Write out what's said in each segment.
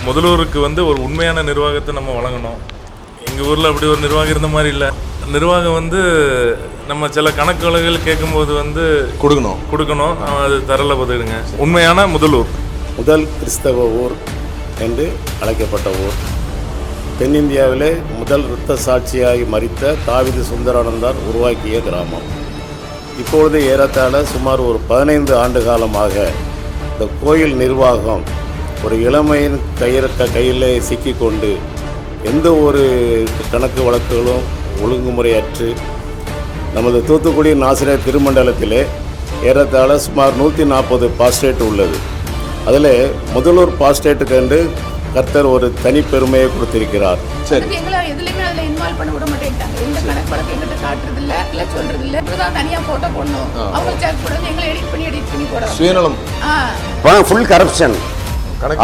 முதல்வருக்கு வந்து ஒரு உண்மையான நிர்வாகத்தை நம்ம வழங்கணும். எங்கள் ஊரில் அப்படி ஒரு நிர்வாகம் இருந்த மாதிரி இல்லை. நிர்வாகம் வந்து நம்ம சில கணக்கு வழக்குகள் கேட்கும்போது வந்து கொடுக்கணும் அது தரல பதிலுங்க. உண்மையான முதல்வர், முதல் கிறிஸ்தவ ஊர் என்று அழைக்கப்பட்ட ஊர், தென்னிந்தியாவிலே முதல் இரத்த சாட்சியாகி மரித்த தாவீது சுந்தரானந்தார் உருவாக்கிய கிராமம். இப்பொழுது ஏறத்தாழ சுமார் ஒரு 15 ஆண்டு காலமாக இந்த கோயில் நிர்வாகம் ஒரு இளமையின் கையில் சிக்கிக்கொண்டு எந்த ஒரு கணக்கு வழக்குகளும் ஒழுங்குமுறையற்று நமது தூத்துக்குடி நாசிரியர் திருமண்டலத்திலே ஏறத்தாழ சுமார் 140 பாஸ்டேட் உள்ளது. அதில் முதலூர் பாஸ்டேட்டுக்கு என்று கர்த்தர் ஒரு தனி பெருமையை கொடுத்திருக்கிறார். சரி, எதுலையுமே அதில் இன்வால்வ் பண்ண விட மாட்டேன்ட்டாங்க. எந்த கணக்கு வழக்கு எங்கிட்ட காட்டுறது இல்லை சொல்றது இல்லை. இப்படிதான் தனியாக போட்டோ போடணும், அவங்க செக் போடணும், எங்களை எடிட் பண்ணி போடணும். சுயநலம், ஃபுல் கரப்ஷன்.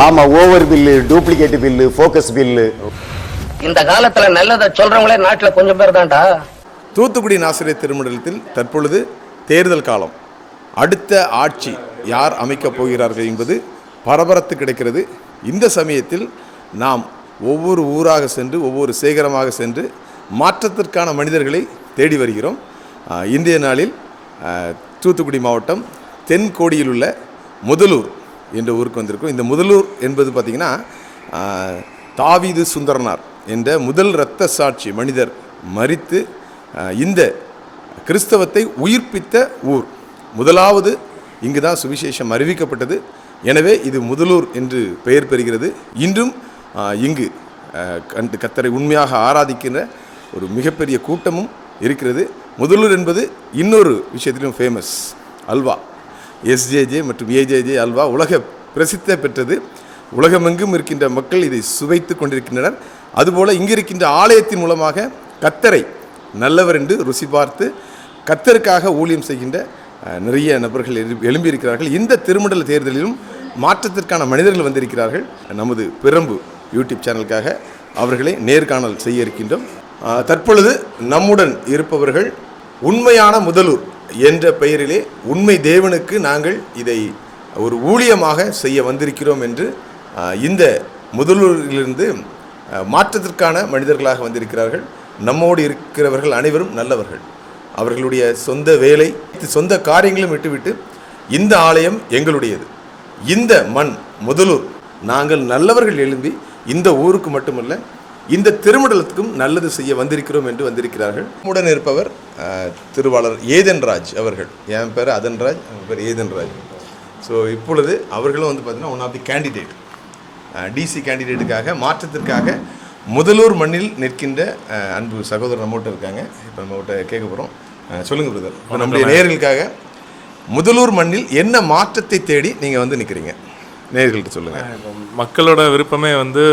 ஆமா, over bill, duplicate bill, focus bill. இந்த காலத்துல நல்லதை சொல்றவங்களே நாட்டுல கொஞ்சம் பேர் தான்டா. தூத்துக்குடி நாசிரியர் திருமண்டலத்தில் தற்பொழுது தேர்தல் காலம். அடுத்த ஆட்சி யார் அமைக்கப் போகிறார்கள் என்பது பரபரத்து கிடைக்கிறது. இந்த சமயத்தில் நாம் ஒவ்வொரு ஊராக சென்று ஒவ்வொரு சேகரமாக சென்று மாற்றத்திற்கான மனிதர்களை தேடி வருகிறோம். இன்றைய நாளில் தூத்துக்குடி மாவட்டம் தென்கோடியில் உள்ள முதலூர் என்ற ஊருக்கு வந்திருக்கோம். இந்த முதலூர் என்பது பார்த்திங்கன்னா தாவீது சுந்தரனார் என்ற முதல் இரத்த சாட்சி மனிதர் மரித்து இந்த கிறிஸ்தவத்தை உயிர்ப்பித்த ஊர். முதலாவது இங்கு தான் சுவிசேஷம் அறிவிக்கப்பட்டது. எனவே இது முதலூர் என்று பெயர் பெறுகிறது. இன்றும் இங்கு கர்த்தரை உண்மையாக ஆராதிக்கின்ற ஒரு மிகப்பெரிய கூட்டமும் இருக்கிறது. முதலூர் என்பது இன்னொரு விஷயத்திலும் ஃபேமஸ். அல்வா, SJJ மற்றும் AJJ அல்வா உலக பிரசித்தி பெற்றது. உலகமெங்கும் இருக்கின்ற மக்கள் இதை சுவைத்து கொண்டிருக்கின்றனர். அதுபோல் இங்கு இருக்கின்ற ஆலயத்தின் மூலமாக கர்த்தரை நல்லவர் என்று ருசி பார்த்து கர்த்தருக்காக ஊழியம் செய்கின்ற நிறைய நபர்கள் எழும்பியிருக்கிறார்கள். இந்த திருமண்டல தேர்தலிலும் மாற்றத்திற்கான மனிதர்கள் வந்திருக்கிறார்கள். நமது பிரம்பு யூடியூப் சேனலுக்காக அவர்களை நேர்காணல் செய்ய இருக்கின்றோம். தற்பொழுது நம்முடன் இருப்பவர்கள் உண்மையான முதலூர் என்ற பெயரிலே உண்மை தேவனுக்கு நாங்கள் இதை ஒரு ஊழியமாக செய்ய வந்திருக்கிறோம் என்று இந்த முதலூரிலிருந்து மாற்றத்திற்கான மனிதர்களாக வந்திருக்கிறார்கள். நம்மோடு இருக்கிறவர்கள் அனைவரும் நல்லவர்கள். அவர்களுடைய சொந்த வேலை, சொந்த காரியங்களும் விட்டுவிட்டு இந்த ஆலயம் எங்களுடையது, இந்த மண் முதலூர், நாங்கள் நல்லவர்கள் எழும்பி இந்த ஊருக்கு மட்டுமல்ல இந்த திருமண்டலத்துக்கும் நல்லது செய்ய வந்திருக்கிறோம் என்று வந்திருக்கிறார்கள். உடன் இருப்பவர் திருவாளர் ஏதன்ராஜ் அவர்கள். என் பேர் அதன்ராஜ், அவங்க பேர் ஏதன்ராஜ். ஸோ இப்பொழுது அவர்களும் வந்து பார்த்திங்கன்னா one of the candidate, DC கேண்டிடேட்டுக்காக மாற்றத்திற்காக முதலூர் மண்ணில் நிற்கின்ற அன்பு சகோதரர் நம்மகிட்ட இருக்காங்க. இப்போ நம்மகிட்ட கேட்க போகிறோம். சொல்லுங்கள் பிரதர், இப்போ நம்முடைய நேயர்களுக்காக முதலூர் மண்ணில் என்ன மாற்றத்தை தேடி நீங்கள் வந்து நிற்கிறீங்க, நேயர்கள்ட்ட சொல்லுங்கள். மக்களோட விருப்பமே வந்து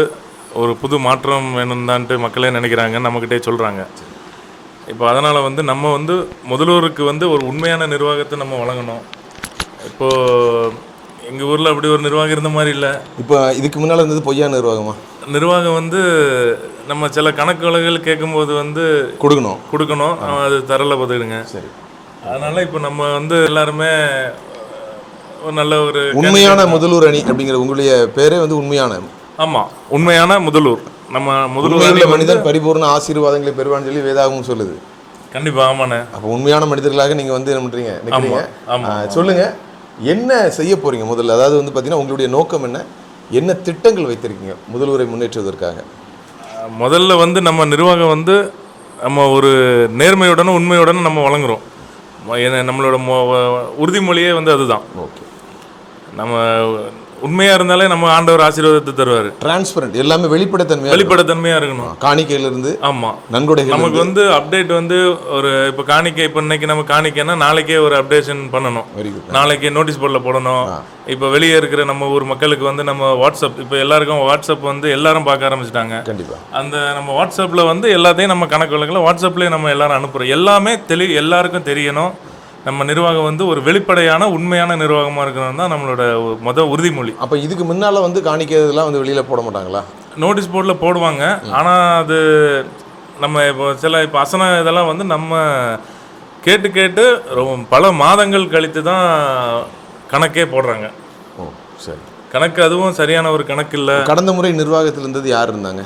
ஒரு புது மாற்றம் வேணும் தான்ட்டு மக்களே நினைக்கிறாங்க, நம்மக்கிட்டே சொல்கிறாங்க. இப்போ அதனால் வந்து நம்ம வந்து முதல்வருக்கு வந்து ஒரு உண்மையான நிர்வாகத்தை நம்ம வழங்கணும். இப்போது எங்கள் ஊரில் அப்படி ஒரு நிர்வாகம் இருந்த மாதிரி இல்லை. இப்போ இதுக்கு முன்னால் இருந்தது பொய்யான நிர்வாகம் வந்து நம்ம சில கணக்கு வழக்குகள் கேட்கும்போது வந்து கொடுக்கணும் அது தரல பதிலுங்க. சரி, அதனால் இப்போ நம்ம வந்து எல்லாருமே ஒரு நல்ல ஒரு உண்மையான முதலூர் அணி அப்படிங்கிற உங்களுடைய பேரே வந்து உண்மையான. ஆமாம், உண்மையான முதலூர். நம்ம முதலூர் மனிதன் பரிபூர்ண ஆசீர்வாதங்களை பெறுவான்னு சொல்லி வேதாகமும் சொல்லுது. கண்டிப்பாக ஆமாண்ணே. அப்போ உண்மையான மனிதர்களாக நீங்கள் வந்து என்ன பண்ணுறீங்க? சொல்லுங்கள், என்ன செய்ய போகிறீங்க முதல்ல? அதாவது வந்து பார்த்தீங்கன்னா உங்களுடைய நோக்கம் என்ன திட்டங்கள் வைத்திருக்கீங்க முதல்வரை முன்னேற்றுவதற்காக? முதல்ல வந்து நம்ம நிர்வாகம் வந்து நம்ம ஒரு நேர்மையுடனும் உண்மையுடனும் நம்ம வழங்குகிறோம். நம்மளோட உறுதிமொழியே வந்து அதுதான். ஓகே, நம்ம உண்மையாக இருந்தாலே நம்ம ஆண்டவர் ஆசீர்வாதத்தை தருவார். டிரான்ஸ்பரண்ட், எல்லாமே வெளிப்படைத்தன்மையாக இருக்கணும். காணிக்கையிலிருந்து ஆமாம், நன்கொடை நமக்கு வந்து அப்டேட் வந்து ஒரு இப்போ காணிக்கை, இப்போ இன்னைக்கு நம்ம காணிக்கைன்னா நாளைக்கே ஒரு அப்டேஷன் பண்ணணும், நாளைக்கே நோட்டீஸ் போர்டில் போடணும். இப்போ வெளியே இருக்கிற நம்ம ஊர் மக்களுக்கு வந்து நம்ம வாட்ஸ்அப், இப்போ எல்லாருக்கும் வாட்ஸ்அப் வந்து எல்லாரும் பார்க்க ஆரம்பிச்சிட்டாங்க. கண்டிப்பாக அந்த நம்ம வாட்ஸ்அப்பில் வந்து எல்லாத்தையும் நம்ம கணக்கு வழக்கில் வாட்ஸ்அப்லேயே நம்ம எல்லாரும் அனுப்புகிறோம். எல்லாமே எல்லாருக்கும் தெரியணும். நம்ம நிர்வாகம் வந்து ஒரு வெளிப்படையான உண்மையான நிர்வாகமாக இருக்கணும் தான் நம்மளோட உறுதிமொழி. அப்போ இதுக்கு முன்னால் வந்து காணிக்கிறதுலாம் வந்து வெளியில் போட மாட்டாங்களா? நோட்டீஸ் போர்டில் போடுவாங்க. ஆனால் அது நம்ம இப்போ அசன இதெல்லாம் வந்து நம்ம கேட்டு பல மாதங்கள் கழித்து தான் கணக்கே போடுறாங்க. ஓ சரி. கணக்கு அதுவும் சரியான ஒரு கணக்கு இல்லை. கடந்த முறை நிர்வாகத்தில் இருந்தது யார் இருந்தாங்க?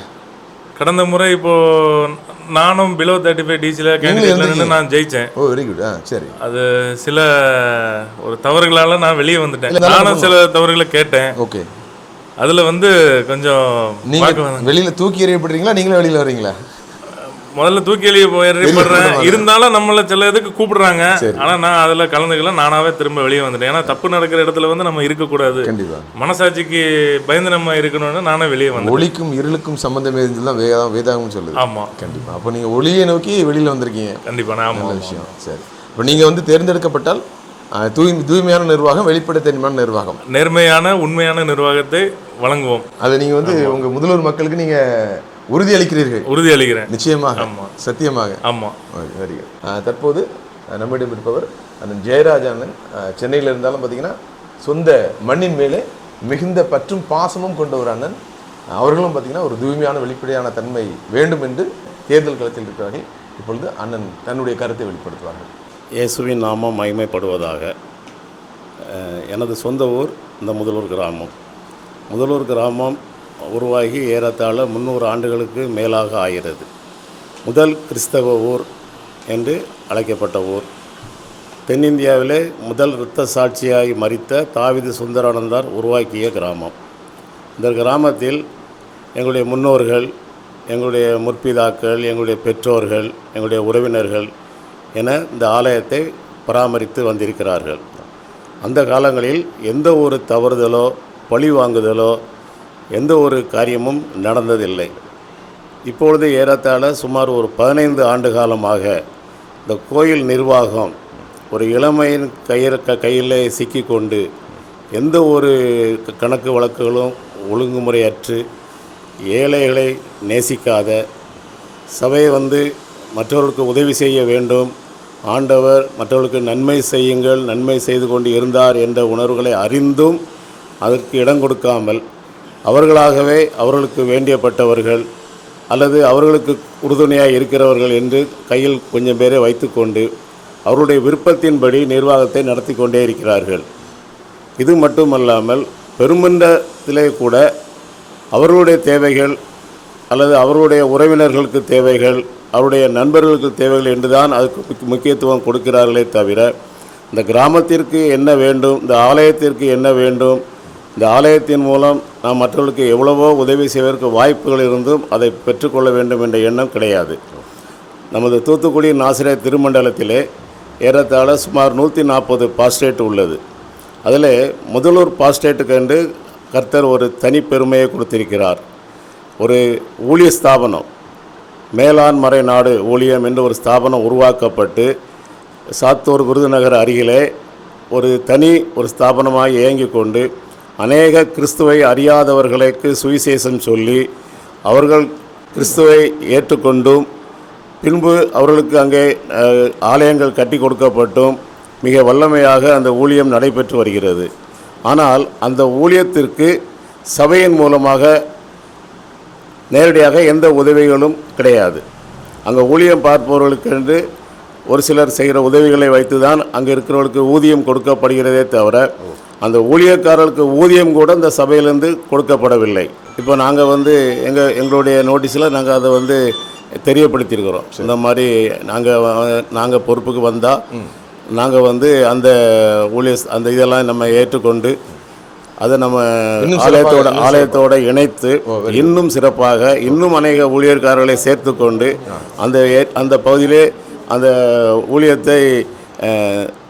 கடந்த முறை இப்போது நானும் பிலோ 35 டிசியில் கேண்டிடேட்ல நின்று நான் ஜெயித்தேன். ஓ வெரி குட். சரி. அது சில ஒரு தவறுகளால் நான் வெளியே வந்துட்டேன். நானும் சில தவறுகளை கேட்டேன். ஓகே. அதில் வந்து கொஞ்சம் நீங்கள் வெளியில் தூக்கி எறியப்படுறீங்களா, நீங்களே வெளியில் வரீங்களா? முதல்ல தூக்கி எறிய போயிடுறேன். இருந்தாலும் நம்மளை சில இதுக்கு கூப்பிடுறாங்க. ஆனால் நான் அதில் கலந்துக்கல. நானாவே திரும்ப வெளியே வந்துட்டேன். ஏன்னா தப்பு நடக்கிற இடத்துல வந்து நம்ம இருக்கக்கூடாது. கண்டிப்பாக மனசாட்சிக்கு பயந்து நம்ம இருக்கணும்னு நானே வெளியே வந்தேன். ஒளிக்கும் இருளுக்கும் சம்பந்தம் தான் வேதாகம் சொல்லுது. ஆமாம், கண்டிப்பாக. அப்போ நீங்கள் ஒளியை நோக்கி வெளியில் வந்திருக்கீங்க. கண்டிப்பாக. நான் நல்ல விஷயம். சரி. இப்போ நீங்கள் வந்து தேர்ந்தெடுக்கப்பட்டால் தூய்மையான நிர்வாகம், வெளிப்படைத்தன்மையான நிர்வாகம், நேர்மையான உண்மையான நிர்வாகத்தை வழங்குவோம். அதை நீங்கள் வந்து உங்கள் முதல்வர் மக்களுக்கு நீங்கள் உறுதி அளிக்கிறீர்கள்? உறுதி அளிக்கிறேன். நிச்சயமாக. ஆமாம், சத்தியமாக. ஆமாம். Very good. தற்போது நம்மிடம் இருப்பவர் அண்ணன் ஜெயராஜ் அண்ணன். சென்னையில் இருந்தாலும் பார்த்தீங்கன்னா சொந்த மண்ணின் மேலே மிகுந்த பற்றும் பாசமும் கொண்ட ஒரு அண்ணன். அவர்களும் பார்த்தீங்கன்னா ஒரு தூய்மையான வெளிப்படையான தன்மை வேண்டும் என்று தேர்தல் களத்தில் இருக்கிறார்கள். இப்பொழுது அண்ணன் தன்னுடைய கருத்தை வெளிப்படுத்துவார்கள். இயேசுவின் நாமம் மகிமைப்படுவதாக. எனது சொந்த ஊர் இந்த முதலூர் கிராமம். முதலூர் கிராமம் உருவாகி ஏறத்தாழ 300 ஆண்டுகளுக்கு மேலாக ஆகிறது. முதல் கிறிஸ்தவ ஊர் என்று அழைக்கப்பட்ட ஊர். தென்னிந்தியாவிலே முதல் இரத்த சாட்சியாய் மரித்த தாவீது சுந்தரானந்தார் உருவாக்கிய கிராமம். இந்த கிராமத்தில் எங்களுடைய முன்னோர்கள், எங்களுடைய முற்பிதாக்கள், எங்களுடைய பெற்றோர்கள், எங்களுடைய உறவினர்கள் என இந்த ஆலயத்தை பராமரித்து வந்திருக்கிறார்கள். அந்த காலங்களில் எந்த ஒரு தவறுதலோ பழி வாங்குதலோ எந்த ஒரு காரியமும் நடந்ததில்லை. இப்பொழுது ஏறத்தாழ சுமார் ஒரு 15 ஆண்டு காலமாக இந்த கோயில் நிர்வாகம் ஒரு இளமையின் கையில் சிக்கிக்கொண்டு எந்த ஒரு கணக்கு வழக்குகளும் ஒழுங்குமுறையற்று ஏழைகளை நேசிக்காத, சபையை வந்து மற்றவர்களுக்கு உதவி செய்ய வேண்டும், ஆண்டவர் மற்றவர்களுக்கு நன்மை செய்யுங்கள், நன்மை செய்து கொண்டு இருந்தார் என்ற உணர்வுகளை அறிந்தும் அதற்கு இடம் கொடுக்காமல் அவர்களாகவே அவர்களுக்கு வேண்டியப்பட்டவர்கள் அல்லது அவர்களுக்கு உறுதுணையாக இருக்கிறவர்கள் என்று கையில் கொஞ்சம் பேரை வைத்துக்கொண்டு அவருடைய விருப்பத்தின்படி நிர்வாகத்தை நடத்தி கொண்டே இருக்கிறார்கள். இது மட்டுமல்லாமல் பெருமன்றத்திலே கூட அவர்களுடைய தேவைகள் அல்லது அவருடைய உறவினர்களுக்கு தேவைகள், அவருடைய நண்பர்களுக்கு தேவைகள் என்றுதான் அதுக்கு முக்கியத்துவம் கொடுக்கிறார்களே தவிர இந்த கிராமத்திற்கு என்ன வேண்டும், இந்த ஆலயத்திற்கு என்ன வேண்டும், இந்த ஆலயத்தின் மூலம் நாம் மற்றவர்களுக்கு எவ்வளவோ உதவி செய்வதற்கு வாய்ப்புகள் இருந்தும் அதை பெற்றுக்கொள்ள வேண்டும் என்ற எண்ணம் கிடையாது. நமது தூத்துக்குடி நாசிரியர் திருமண்டலத்திலே ஏறத்தாழ சுமார் 140 பாஸ்டேட் உள்ளது. அதில் முதலூர் பாஸ்டேட்டுக்கு என்று கர்த்தர் ஒரு தனிப்பெருமையை கொடுத்திருக்கிறார். ஒரு ஊழிய ஸ்தாபனம், மேலாண் மறை நாடு ஊழியம் என்று ஒரு ஸ்தாபனம் உருவாக்கப்பட்டு சாத்தூர் விருதுநகர் அருகிலே ஒரு ஸ்தாபனமாக இயங்கி கொண்டு அநேக கிறிஸ்துவை அறியாதவர்களுக்கு சுவிசேஷம் சொல்லி அவர்கள் கிறிஸ்துவை ஏற்றுக்கொண்டும் பின்பு அவர்களுக்கு அங்கே ஆலயங்கள் கட்டி கொடுக்கப்பட்டும் மிக வல்லமையாக அந்த ஊழியம் நடைபெற்று வருகிறது. ஆனால் அந்த ஊழியத்திற்கு சபையின் மூலமாக நேரடியாக எந்த உதவிகளும் கிடையாது. அங்கே ஊழியம் பார்ப்பவர்களுக்கென்று ஒரு சிலர் செய்கிற உதவிகளை வைத்து தான் அங்கே இருக்கிறவர்களுக்கு ஊதியம் கொடுக்கப்படுகிறதே தவிர அந்த ஊழியக்காரர்களுக்கு ஊதியம் கூட இந்த சபையிலேருந்து கொடுக்கப்படவில்லை. இப்போ நாங்கள் வந்து எங்களுடைய நோட்டீஸில் நாங்கள் அதை தெரியப்படுத்தியிருக்கிறோம். இந்த மாதிரி நாங்கள் பொறுப்புக்கு வந்தால் நாங்கள் அந்த அந்த இதெல்லாம் நம்ம ஏற்றுக்கொண்டு அதை நம்ம ஆலயத்தோடு இணைத்து இன்னும் சிறப்பாக இன்னும் அநேக ஊழியர்காரர்களை சேர்த்து கொண்டு அந்த பகுதியிலே அந்த ஊழியத்தை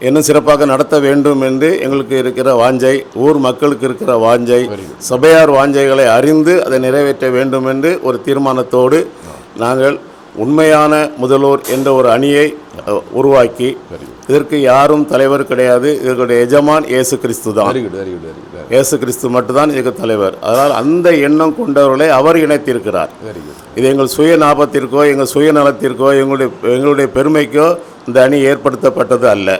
இன்னும் சிறப்பாக நடத்த வேண்டும் என்று எங்களுக்கு இருக்கிற வாஞ்சை, ஊர் மக்களுக்கு இருக்கிற வாஞ்சை, சபையார் வாஞ்சைகளை அறிந்து அதை நிறைவேற்ற வேண்டும் என்று ஒரு தீர்மானத்தோடு நாங்கள் உண்மையான முதல்வர் என்ற ஒரு அணியை உருவாக்கி, இதற்கு யாரும் தலைவர் கிடையாது, இதற்குடைய எஜமான் இயேசு கிறிஸ்து தான். இயேசு கிறிஸ்து மட்டும்தான் இதுக்கு தலைவர். அதனால் அந்த எண்ணம் கொண்டவர்களை அவர் இணைத்திருக்கிறார். இது எங்கள் சுய லாபத்திற்கோ எங்கள் சுயநலத்திற்கோ எங்களுடைய பெருமைக்கோ இந்த அணி ஏற்படுத்தப்பட்டது அல்ல.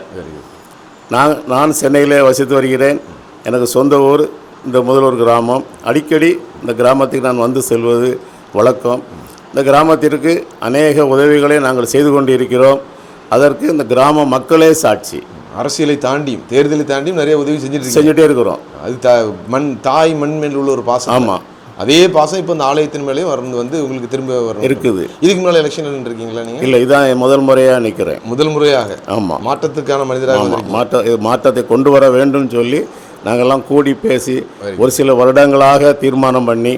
நான் சென்னையிலே வசித்து வருகிறேன். எனக்கு சொந்த ஊர் இந்த முதலூர் கிராமம். அடிக்கடி இந்த கிராமத்துக்கு நான் வந்து செல்வது வழக்கம். இந்த கிராமத்திற்கு அநேக உதவிகளை நாங்கள் செய்து கொண்டு இருக்கிறோம். அதற்கு இந்த கிராம மக்களே சாட்சி. அரசியலை தாண்டியும் தேர்தலை தாண்டியும் நிறைய உதவி செஞ்சுட்டு செஞ்சுட்டே இருக்கிறோம். அது தாய் மண் மேல் உள்ள ஒரு பாசம். ஆமாம், அதே பாசம் இப்போ இந்த ஆலயத்தின் மேலேயும் வந்து உங்களுக்கு திரும்ப வரும் இருக்குது. இதுக்கு முன்னாடி எலெக்ஷன் இருக்கீங்களா நீங்கள்? இல்லை, இதான் முதல் முறையாக நிற்கிறேன். முதல் முறையாக? ஆமாம். மாற்றத்துக்கான மனிதராக மாற்றத்தை கொண்டு வர வேண்டும் சொல்லி நாங்கள்லாம் கூடி பேசி ஒரு சில வருடங்களாக தீர்மானம் பண்ணி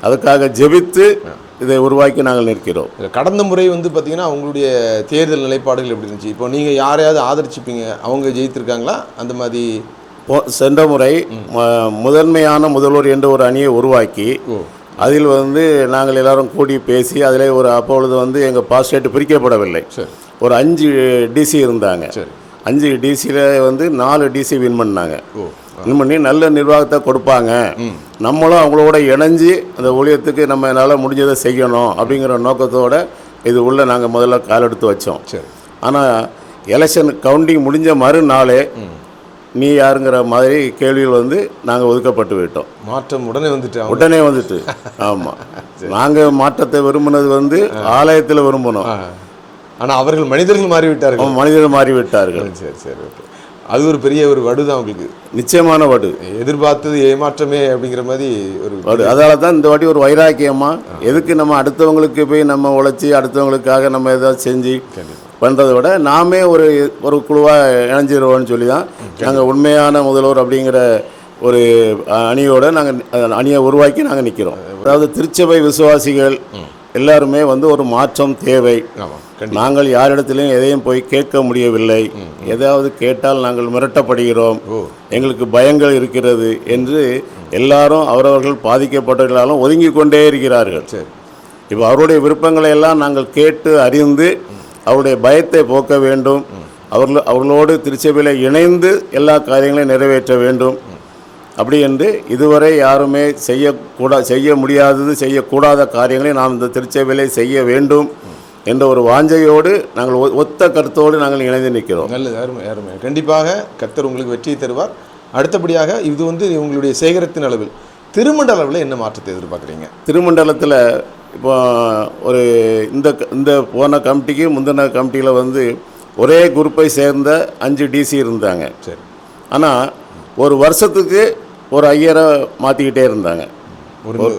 அதுக்காக ஜெபித்து இதை உருவாக்கி நாங்கள் நிற்கிறோம். கடந்த முறை வந்து பார்த்தீங்கன்னா அவங்களுடைய தேர்தல் நிலைப்பாடுகள் எப்படி இருந்துச்சு? இப்போ நீங்கள் யாரையாவது ஆதரிச்சுப்பீங்க, அவங்க ஜெயித்திருக்காங்களா? அந்த மாதிரி சென்ற முறை முதன்மையான முதல்வர் என்ற ஒரு அணியை உருவாக்கி அதில் வந்து நாங்கள் எல்லாரும் கூடி பேசி அதில் ஒரு அப்பொழுது வந்து எங்கள் பாஸ்டேட் பிரிக்கப்படவில்லை. ஒரு 5 டிசி இருந்தாங்க. 5 டிசியில் வந்து 4 டிசி வின் பண்ணாங்க. வின் பண்ணி நல்ல நிர்வாகத்தை கொடுப்பாங்க, நம்மளும் அவங்களோட இணைஞ்சு அந்த ஊழியத்துக்கு நம்ம என்னால் முடிஞ்சதை செய்யணும் அப்படிங்கிற நோக்கத்தோடு இது உள்ள நாங்கள் முதல்ல கால் எடுத்து வச்சோம். ஆனால் எலெக்ஷன் கவுண்டிங் முடிஞ்ச மறுநாளே நீ யாருங்கிற மாதிரி கேள்விகள் வந்து நாங்கள் ஒதுக்கப்பட்டு விட்டோம். மாற்றம் உடனே வந்துட்டு ஆமாம், நாங்கள் மாற்றத்தை விரும்பினது வந்து ஆலயத்தில் விரும்பணும். ஆனால் அவர்கள் மனிதர்கள் மாறிவிட்டார்கள். மனிதர்கள் மாறிவிட்டார்கள். சரி ஓகே. அது ஒரு பெரிய ஒரு வடு தான் உங்களுக்கு. நிச்சயமான வடு. எதிர்பார்த்தது ஏமாற்றமே அப்படிங்கிற மாதிரி ஒரு வடு. அதனால தான் இந்த வாட்டி ஒரு வைராக்கியமாக எதுக்கு நம்ம அடுத்தவங்களுக்கு போய் நம்ம உழைச்சி அடுத்தவங்களுக்காக நம்ம ஏதாவது செஞ்சு பண்ணுறதை விட நாமே ஒரு குழுவாக இணைஞ்சிருவோம்னு சொல்லி தான் நாங்கள் உண்மையான முதல்வர் அப்படிங்கிற ஒரு அணியோடு நாங்கள் அணியை உருவாக்கி நாங்கள் நிற்கிறோம். அதாவது திருச்சபை விசுவாசிகள் எல்லாருமே வந்து ஒரு மாற்றம் தேவை. நாங்கள் யாரிடத்திலையும் எதையும் போய் கேட்க முடியவில்லை. ஏதாவது கேட்டால் நாங்கள் மிரட்டப்படுகிறோம், எங்களுக்கு பயங்கள் இருக்கிறது என்று எல்லாரும் அவரவர்கள் பாதிக்கப்பட்டவர்களாலும் ஒதுங்கி கொண்டே இருக்கிறார்கள். இப்போ அவருடைய விருப்பங்களை எல்லாம் நாங்கள் கேட்டு அறிந்து அவருடைய பயத்தை போக்க வேண்டும். அவர்களோடு திருச்சபையில் இணைந்து எல்லா காரியங்களையும் நிறைவேற்ற வேண்டும். அப்படி என்று இதுவரை யாருமே செய்ய முடியாதது செய்யக்கூடாத காரியங்களை நாம் இந்த திருச்சபையிலே செய்ய வேண்டும் என்ற ஒரு வாஞ்சையோடு நாங்கள் ஒத்த கருத்தோடு நாங்கள் இணைந்து நிற்கிறோம். நல்லது, அருமை அருமை. கண்டிப்பாக கர்த்தர் உங்களுக்கு வெற்றியை தருவார். அடுத்தபடியாக இது வந்து உங்களுடைய சேகரத்தின் அளவில் திருமண்டல அளவில் என்ன மாற்றத்தை எதிர்பார்க்குறீங்க? திருமண்டலத்தில் இப்போ ஒரு இந்த போன கமிட்டிக்கு முந்தின கமிட்டியில் வந்து ஒரே குரூப்பை சேர்ந்த 5 டிசி இருந்தாங்க. சரி. ஆனால் ஒரு வருஷத்துக்கு ஒரு ஐயரை மாற்றிக்கிட்டே இருந்தாங்க.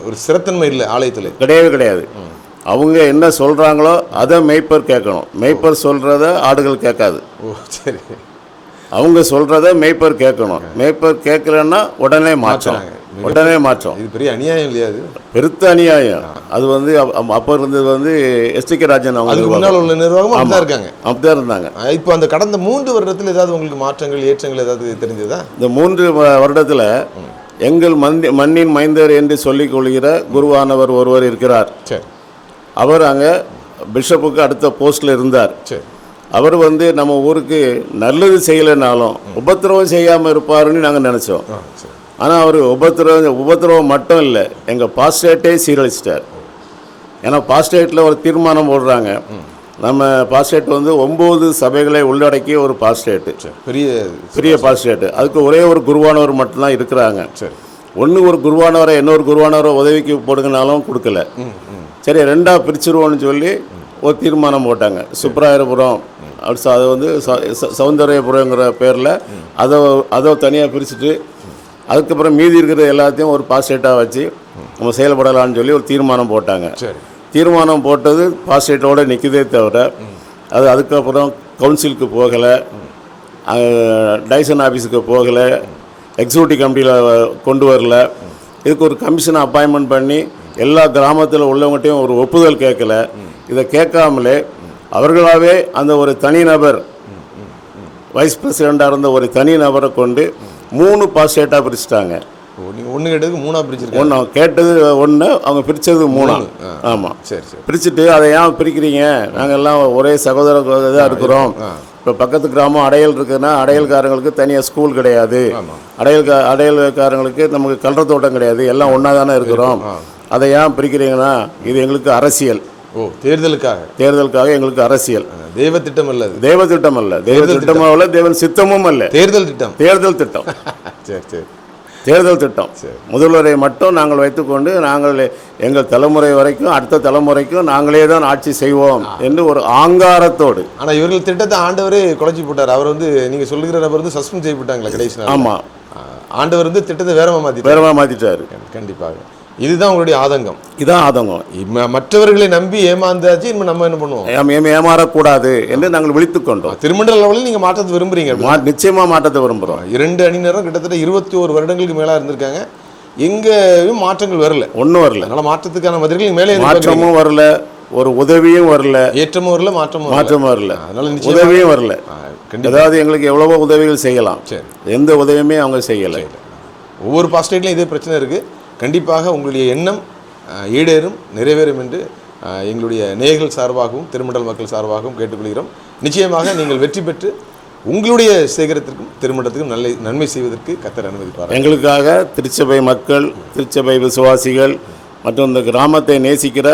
ஒரு சிறத்தன்மை இல்லை ஆலயத்தில். கிடையாது. அவங்க என்ன சொல்கிறாங்களோ அதை மேய்ப்பர் கேட்கணும். மேய்ப்பர் சொல்கிறத ஆடுகள் கேட்காது. சரி. அவங்க சொல்கிறத மேய்ப்பர் கேட்கணும். மேய்ப்பர் கேட்கலன்னா உடனே மாற்றம். இது பெரிய அநியாயம் இல்லையா? அது பெருத்த அநியாயம். அது வந்து அப்போ இருந்தது வந்து எஸ்டிகே ராஜன் அவங்க முன்னால் உள்ள நிர்வாகம் அப்படிதான் இருந்தாங்க. இப்போ அந்த கடந்த 3 வருடத்தில் ஏதாவது உங்களுக்கு மாற்றங்கள் ஏற்றங்கள் ஏதாவது தெரிஞ்சதா? இந்த 3 வருடத்தில் எங்கள் மண்ணின் மைந்தர் என்று சொல்லிக் கொள்கிற குருவானவர் ஒருவர் இருக்கிறார். அவர் அங்கே பிஷப்புக்கு அடுத்த போஸ்டில் இருந்தார். அவர் வந்து நம்ம ஊருக்கு நல்லது செய்யலைனாலும் உபத்திரவம் செய்யாமல் இருப்பாருன்னு நாங்கள் நினச்சோம். ஆனால் அவர் உபத்திரவம் மட்டும் இல்லை, எங்கள் பாஸ்டேட்டே சீரழிச்சிட்டார். ஏன்னா பாஸ்டேட்டில் ஒரு தீர்மானம் போடுறாங்க. நம்ம பாஸ்டேட் வந்து 9 சபைகளை உள்ளடக்கிய ஒரு பாஸ்டேட்டு, பெரிய பாஸ்டேட்டு. அதுக்கு ஒரே ஒரு குருவானவர் மட்டும்தான் இருக்கிறாங்க. ஒன்று ஒரு குருவானவரை இன்னொரு குருவானவரை உதவிக்கு போடுங்கனாலும் கொடுக்கல. சரி, 2ஆக பிரிச்சுருவோன்னு சொல்லி ஒரு தீர்மானம் போட்டாங்க. சுப்ராயபுரம் அது வந்து சௌந்தரியபுரங்கிற பேரில் அதை தனியாக பிரிச்சுட்டு அதுக்கப்புறம் மீதி இருக்கிற எல்லாத்தையும் ஒரு பாஸ்டேட்டாக வச்சு நம்ம செயல்படலான்னு சொல்லி ஒரு தீர்மானம் போட்டாங்க. தீர்மானம் போட்டது பாஸ்டேட்டோடு நிற்குதே தவிர அது அதுக்கப்புறம் கவுன்சிலுக்கு போகலை, டைசன் ஆஃபீஸுக்கு போகலை, எக்ஸிக்யூட்டிவ் கமிட்டியில் கொண்டு வரல. இதுக்கு ஒரு கமிஷனை அப்பாயின்மெண்ட் பண்ணி எல்லா கிராமத்தில் உள்ளவங்ககிட்டையும் ஒரு ஒப்புதல் கேட்கல. இதை கேட்காமலே அவர்களாகவே அந்த ஒரு தனிநபர் வைஸ் பிரசிடெண்ட்டாக இருந்த ஒரு தனி நபரை கொண்டு 3 பாஸ்டேட்டாக பிரிச்சுட்டாங்க. நீங்கள் 1 கேட்டதுக்கு 3ஆக பிரிச்சிருக்கீங்க. 1 கேட்டது 1, அவங்க பிரித்தது 3. ஆமாம். சரி. பிரிச்சுட்டு அதை ஏன் பிரிக்கிறீங்க, நாங்கள் எல்லாம் ஒரே சகோதர இதாக இருக்கிறோம். இப்போ பக்கத்து கிராமம் அடையல் இருக்குதுன்னா அடையல்காரங்களுக்கு தனியாக ஸ்கூல் கிடையாது, அடையல்காரங்களுக்கு நமக்கு கல்ற தோட்டம் கிடையாது, எல்லாம் ஒன்றா தானே இருக்கிறோம். அதை ஏன் பிரிக்கிறீங்கன்னா இது எங்களுக்கு அரசியல். தேர்தலுக்காக எங்களுக்கு அரசியல். தெய்வ திட்டம் அல்ல. தெய்வ திட்டம் அல்ல. தேவன் சித்தமும் அல்ல. தேர்தல் திட்டம். சரி. தேர்தல் திட்டம். முதல்வரை மட்டும் நாங்கள் வைத்துக்கொண்டு நாங்கள் எங்கள் தலைமுறை வரைக்கும் அடுத்த தலைமுறைக்கும் நாங்களே தான் ஆட்சி செய்வோம் என்று ஒரு ஆங்காரத்தோடு. ஆனால் இவர்கள் திட்டத்தை ஆண்டவரே குறைச்சி போட்டார். அவர் வந்து நீங்கள் சொல்லுகிற நபர் வந்து சஸ்பெண்ட் செய்யப்பட்டாங்களே கடைசி. ஆமாம், ஆண்டவர் வந்து திட்டத்தை வேறமாக மாற்றிட்டாரு. கண்டிப்பாக இதுதான் உங்களுடைய ஆதங்கம். இதான் ஆதங்கம். மற்றவர்களை நம்பி ஏமாந்தாச்சு, இனிமேல் நம்ம என்ன பண்ணுவோம், ஏமாறக்கூடாது என்று நாங்கள் விழித்துக் கொண்டோம். திருமண்டல லெவலில் நீங்கள் மாற்றத்தை விரும்புறீங்க. நிச்சயமாக மாற்றத்தை விரும்புகிறோம். 2 அணியினரும் கிட்டத்தட்ட 21 வருடங்களுக்கு மேலே இருந்திருக்காங்க. எங்கேயும் மாற்றங்கள் வரல, ஒன்றும் வரல. அதனால் மாற்றத்துக்கான மதில்கள் மேலே மாற்றமும் வரல, ஒரு உதவியும் வரல, ஏற்றமும் வரல, மாற்றமும் வரல. அதனால உதவியும் வரல. அதாவது எங்களுக்கு எவ்வளவோ உதவிகள் செய்யலாம், எந்த உதவியுமே அவங்க செய்யலை. ஒவ்வொரு பாஸ்டேட்லையும் இதே பிரச்சனை இருக்குது. கண்டிப்பாக உங்களுடைய எண்ணம் ஈடேறும், நிறைவேறும் என்று எங்களுடைய நேயர்கள் சார்பாகவும் திருமண்டல் மக்கள் சார்பாகவும் கேட்டுக்கொள்கிறோம். நிச்சயமாக நீங்கள் வெற்றி பெற்று உங்களுடைய சேகரத்திற்கும் திருமண்டத்துக்கும் நன்மை செய்வதற்கு கர்த்தர் அனுமதிப்பார். எங்களுக்காக திருச்சபை மக்கள், திருச்சபை விசுவாசிகள் மற்றும் இந்த கிராமத்தை நேசிக்கிற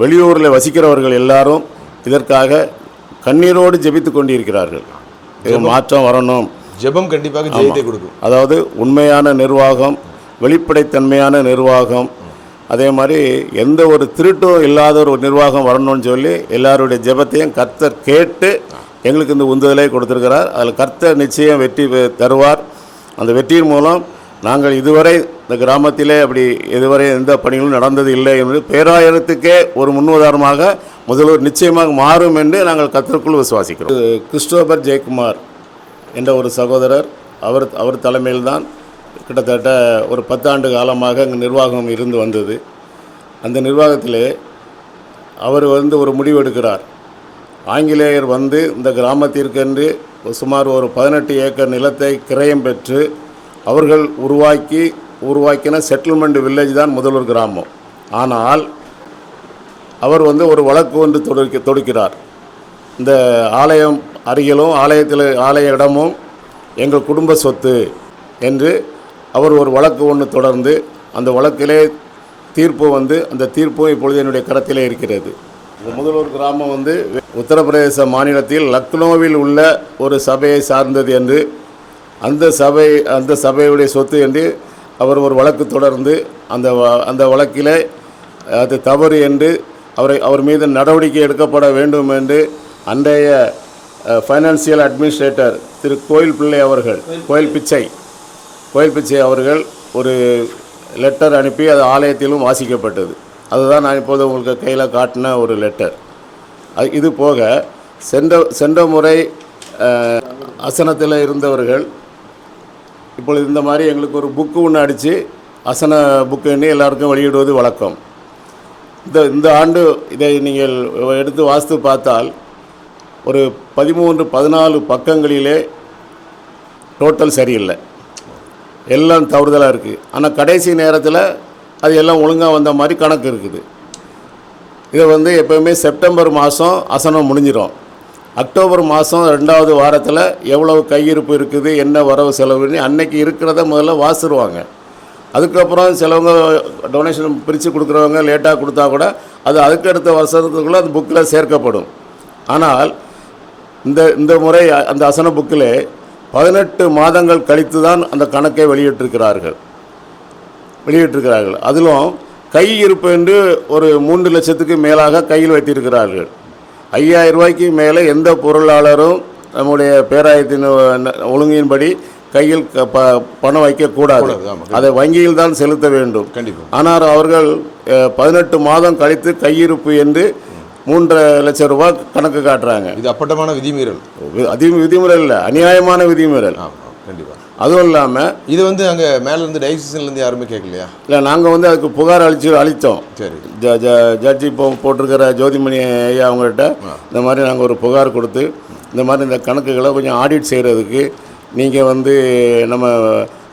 வெளியூரில் வசிக்கிறவர்கள் எல்லாரும் இதற்காக கண்ணீரோடு ஜெபித்து கொண்டிருக்கிறார்கள். இது மாற்றம் வரணும். ஜெபம் கண்டிப்பாக ஜெயத்தை கொடுக்கும். அதாவது உண்மையான நிர்வாகம், வெளிப்படைத்தன்மையான நிர்வாகம், அதே மாதிரி எந்த ஒரு திருட்டும் இல்லாத ஒரு நிர்வாகம் வரணும்னு சொல்லி எல்லாருடைய ஜெபத்தையும் கர்த்தர் கேட்டு எங்களுக்கு இந்த உந்துதலை கொடுத்திருக்கிறார். அதில் கர்த்தர் நிச்சயம் வெற்றி தருவார். அந்த வெற்றியின் மூலம் நாங்கள் இதுவரை இந்த கிராமத்திலே அப்படி இதுவரை எந்த பணிகளும் நடந்தது இல்லை என்று பேராயணத்துக்கே ஒரு முன்னுதாரணமாக முதல்வர் நிச்சயமாக மாறும் என்று நாங்கள் கர்த்தருக்குள் விசுவாசிக்கிறோம். கிறிஸ்டோபர் ஜெயக்குமார் என்ற ஒரு சகோதரர், அவர் தலைமையில்தான் கிட்டத்தட்ட ஒரு 10 ஆண்டு காலமாக அங்கே நிர்வாகம் இருந்து வந்தது. அந்த நிர்வாகத்திலே அவர் ஒரு முடிவு எடுக்கிறார். ஆங்கிலேயர் இந்த கிராமத்திற்கென்று சுமார் ஒரு 18 ஏக்கர் நிலத்தை கிரயம் பெற்று அவர்கள் உருவாக்கின செட்டில்மெண்ட் வில்லேஜ் தான் முதல்வர் கிராமம். ஆனால் அவர் ஒரு வழக்கு ஒன்று தொடுக்கிறார். இந்த ஆலயம் அருகிலும் ஆலய இடமும் எங்கள் குடும்ப சொத்து என்று அவர் ஒரு வழக்கு ஒன்று தொடர்ந்து அந்த வழக்கிலே தீர்ப்பு அந்த தீர்ப்பும் இப்பொழுது என்னுடைய கரத்திலே இருக்கிறது. இந்த முதல்வர் கிராமம் உத்தரப்பிரதேச மாநிலத்தில் லக்னோவில் உள்ள ஒரு சபையை சார்ந்தது என்று அந்த சபையுடைய சொத்து என்று அவர் ஒரு வழக்கு தொடர்ந்து அந்த வழக்கிலே அது தவறு என்று அவர் மீது நடவடிக்கை எடுக்கப்பட வேண்டும் என்று அன்றைய ஃபைனான்சியல் அட்மினிஸ்ட்ரேட்டர் திரு கோயில் பிச்சை அவர்கள் ஒரு லெட்டர் அனுப்பி அது ஆலயத்திலும் வாசிக்கப்பட்டது. அதுதான் நான் இப்போது உங்களுக்கு கையில் காட்டின ஒரு லெட்டர். இது போக சென்ற முறை அசனத்தில் இருந்தவர்கள் இப்பொழுது இந்த மாதிரி எங்களுக்கு ஒரு புக்கு ஒன்று அடித்து அசன புக்குன்னு எல்லாருக்கும் வெளியிடுவது வழக்கம். இந்த ஆண்டு இதை நீங்கள் எடுத்து வாசித்து பார்த்தால் ஒரு 13-14 பக்கங்களிலே டோட்டல் சரியில்லை, எல்லாம் தவறுதலாக இருக்குது. ஆனால் கடைசி நேரத்தில் அது எல்லாம் ஒழுங்காக வந்த மாதிரி கணக்கு இருக்குது. இதை எப்போயுமே செப்டம்பர் மாதம் அசனம் முடிஞ்சிடும். அக்டோபர் மாதம் 2வது வாரத்தில் எவ்வளவு கையிருப்பு இருக்குது, என்ன வரவு செலவுன்னு அன்னைக்கு இருக்கிறத முதல்ல வாசிடுவாங்க. அதுக்கப்புறம் சிலவங்க டொனேஷன் பிரித்து கொடுக்குறவங்க லேட்டாக கொடுத்தா கூட அது அதுக்கடுத்த வருஷத்துக்குள்ளே அந்த புக்கில் சேர்க்கப்படும். ஆனால் இந்த முறை அந்த அசன புக்கில் 18 மாதங்கள் கழித்து தான் அந்த கணக்கை வெளியிட்டிருக்கிறார்கள். அதிலும் கையிருப்பு என்று ஒரு 3 லட்சத்துக்கு மேலாக கையில் வைத்திருக்கிறார்கள். 5000 ரூபாய்க்கு மேலே எந்த பொருளாளரும் நம்முடைய பேராயத்தின் ஒழுங்கின்படி கையில் பணம் வைக்கக்கூடாது, அதை வங்கியில் தான் செலுத்த வேண்டும். ஆனால் அவர்கள் 18 மாதம் கழித்து கையிருப்பு என்று 3 லட்சம் ரூபாய் கணக்கு காட்டுறாங்க. இது அப்பட்டமான விதிமீறல். விதிமுறை இல்லை, அநியாயமான விதிமுறல். கண்டிப்பாக. அதுவும் இல்லாமல் இது அங்கே மேலேருந்து டைசிஷன்லேருந்து யாருமே கேட்கலையா? இல்லை, நாங்கள் அதுக்கு புகார் அளித்தோம். சரி, ஜட்ஜி போட்டிருக்கிற ஜோதிமணி ஐயா அவங்கள்ட்ட இந்த மாதிரி நாங்கள் ஒரு புகார் கொடுத்து இந்த மாதிரி இந்த கணக்குகளை கொஞ்சம் ஆடிட் செய்கிறதுக்கு நீங்கள் நம்ம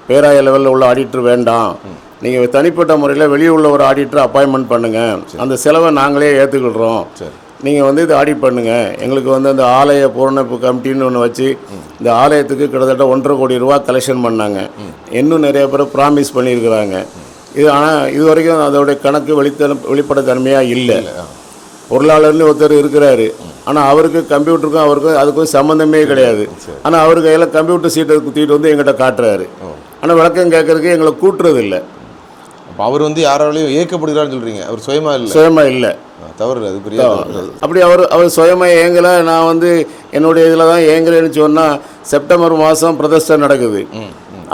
பேராய லெவலில் உள்ள ஆடிட்டர் வேண்டாம், நீங்கள் தனிப்பட்ட முறையில் வெளியே உள்ள ஒரு ஆடிட்டரை அப்பாயின்மெண்ட் பண்ணுங்கள், அந்த செலவை நாங்களே ஏற்றுக்கிடுறோம், நீங்கள் இது ஆடிட் பண்ணுங்கள். எங்களுக்கு அந்த ஆலய பூரணப்பு கமிட்டின்னு ஒன்று வச்சு இந்த ஆலயத்துக்கு கிட்டத்தட்ட 1.5 கோடி ரூபா கலெக்ஷன் பண்ணாங்க. இன்னும் நிறைய பேர் ப்ராமிஸ் பண்ணியிருக்கிறாங்க. ஆனால் இது வரைக்கும் அதோடைய கணக்கு வெளிப்படைத்தன்மையாக இல்லை. பொருளாளர்னு ஒருத்தர் இருக்கிறாரு, ஆனால் அவருக்கு கம்ப்யூட்டருக்கும் அதுக்கும் சம்மந்தமே கிடையாது. ஆனால் அவர் கையில் கம்ப்யூட்டர் சீட்டை குத்திட்டு எங்கிட்ட காட்டுறாரு. ஆனால் விளக்கம் கேட்கறதுக்கு எங்களை கூட்டுறது இல்லை. அப்போ அவர் வந்து யாராலையும் இயக்கப்படுகிறான்னு சொல்கிறீங்க, அவர் சுயமாக இல்லை. சுயமாக இல்லை, தவறு, அது பெரிய தவறு. அப்படி அவர் சுயமாக இயங்கலை. நான் வந்து என்னுடைய இதில் தான் இயங்குறேன்னு சொன்னால் செப்டம்பர் மாதம் பிரதிஷ்டை நடக்குது.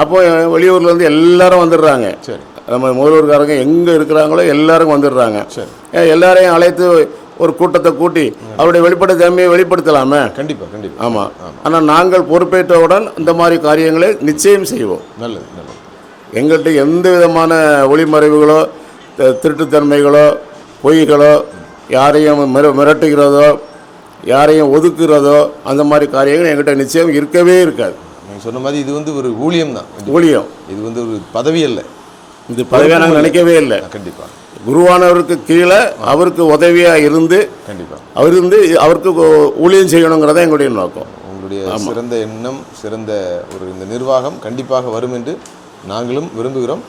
அப்போ வெளியூர்லேருந்து எல்லாரும் வந்துடுறாங்க. சரி, நம்ம முதல்வர்காரங்க எங்கே இருக்கிறாங்களோ எல்லாரும் வந்துடுறாங்க. சரி, எல்லாரையும் அழைத்து ஒரு கூட்டத்தை கூட்டி அவருடைய வெளிப்படை தன்மையை வெளிப்படுத்தலாமே. கண்டிப்பாக கண்டிப்பாக. ஆமாம். ஆனால் நாங்கள் பொறுப்பேற்றவுடன் இந்த மாதிரி காரியங்களை நிச்சயம் செய்வோம். நல்லது நல்லது. எங்கள்கிட்ட எந்த விதமான ஒளிமறைவுகளோ திருட்டுத்தன்மைகளோ பொய்களோ யாரையும் மிரட்டுகிறதோ யாரையும் ஒதுக்குறதோ அந்த மாதிரி காரியங்கள் எங்கள்கிட்ட நிச்சயம் இருக்கவே இருக்காது. நீங்கள் சொன்ன மாதிரி இது வந்து ஒரு ஊழியம் தான். ஊழியம், இது வந்து ஒரு பதவி அல்ல. இது பதவியாக நாங்கள் நினைக்கவே இல்லை. கண்டிப்பாக குருவானவருக்கு கீழே அவருக்கு உதவியாக இருந்து அவருக்கு ஊழியம் செய்யணுங்கிறத எங்களுடைய நோக்கம். உங்களுடைய சிறந்த எண்ணம், சிறந்த ஒரு இந்த நிர்வாகம் கண்டிப்பாக வரும் என்று நாங்களும் விரும்புகிறோம்.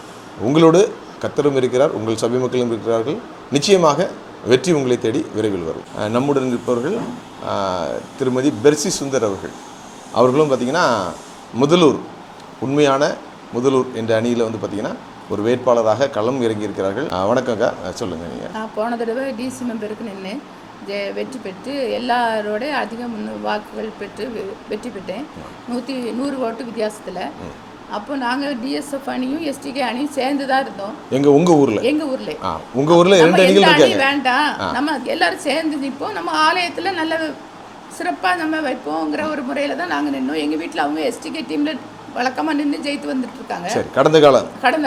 உங்களோடு கர்த்தரும் இருக்கிறார், உங்கள் சபை மக்களும் இருக்கிறார்கள். நிச்சயமாக வெற்றி உங்களை தேடி விரைவில் வரும். நம்முடன் இருப்பவர்கள் திருமதி பெர்சி சுந்தர் அவர்களும் பார்த்திங்கன்னா முதலூர், உண்மையான முதலூர் என்ற அணியில் வந்து பார்த்திங்கன்னா ஒரு வேட்பாளராக களம் இறங்கி இருக்கிறார்கள். வணக்கங்க, சொல்லுங்கள். நீங்கள் நான் போன தடவை டிசி மெம்பருக்கு நின்று வெற்றி பெற்று எல்லாரோட அதிக வாக்குகள் பெற்று வெற்றி பெற்றேன், 100 ஓட்டு வித்தியாசத்தில். அப்போ நாங்கள் டிஎஸ்எஃப் அணியும் எஸ்டிகே அணியும் சேர்ந்து தான் இருந்தோம். உங்கள் ஊரில் ரெண்டு அணிகள் இருக்காங்க. வேண்டாம், நம்ம எல்லாரும் சேர்ந்து நிற்போம், நம்ம ஆலயத்தில் நல்ல சிறப்பாக நம்ம வைப்போங்கிற ஒரு முறையில் தான் நாங்கள் நின்னோம். எங்கள் வீட்டில் அவங்க எஸ்டிகே டீமில் வழக்கமாக நின்று ஜெயித்து வந்துட்டு இருக்காங்க கடந்த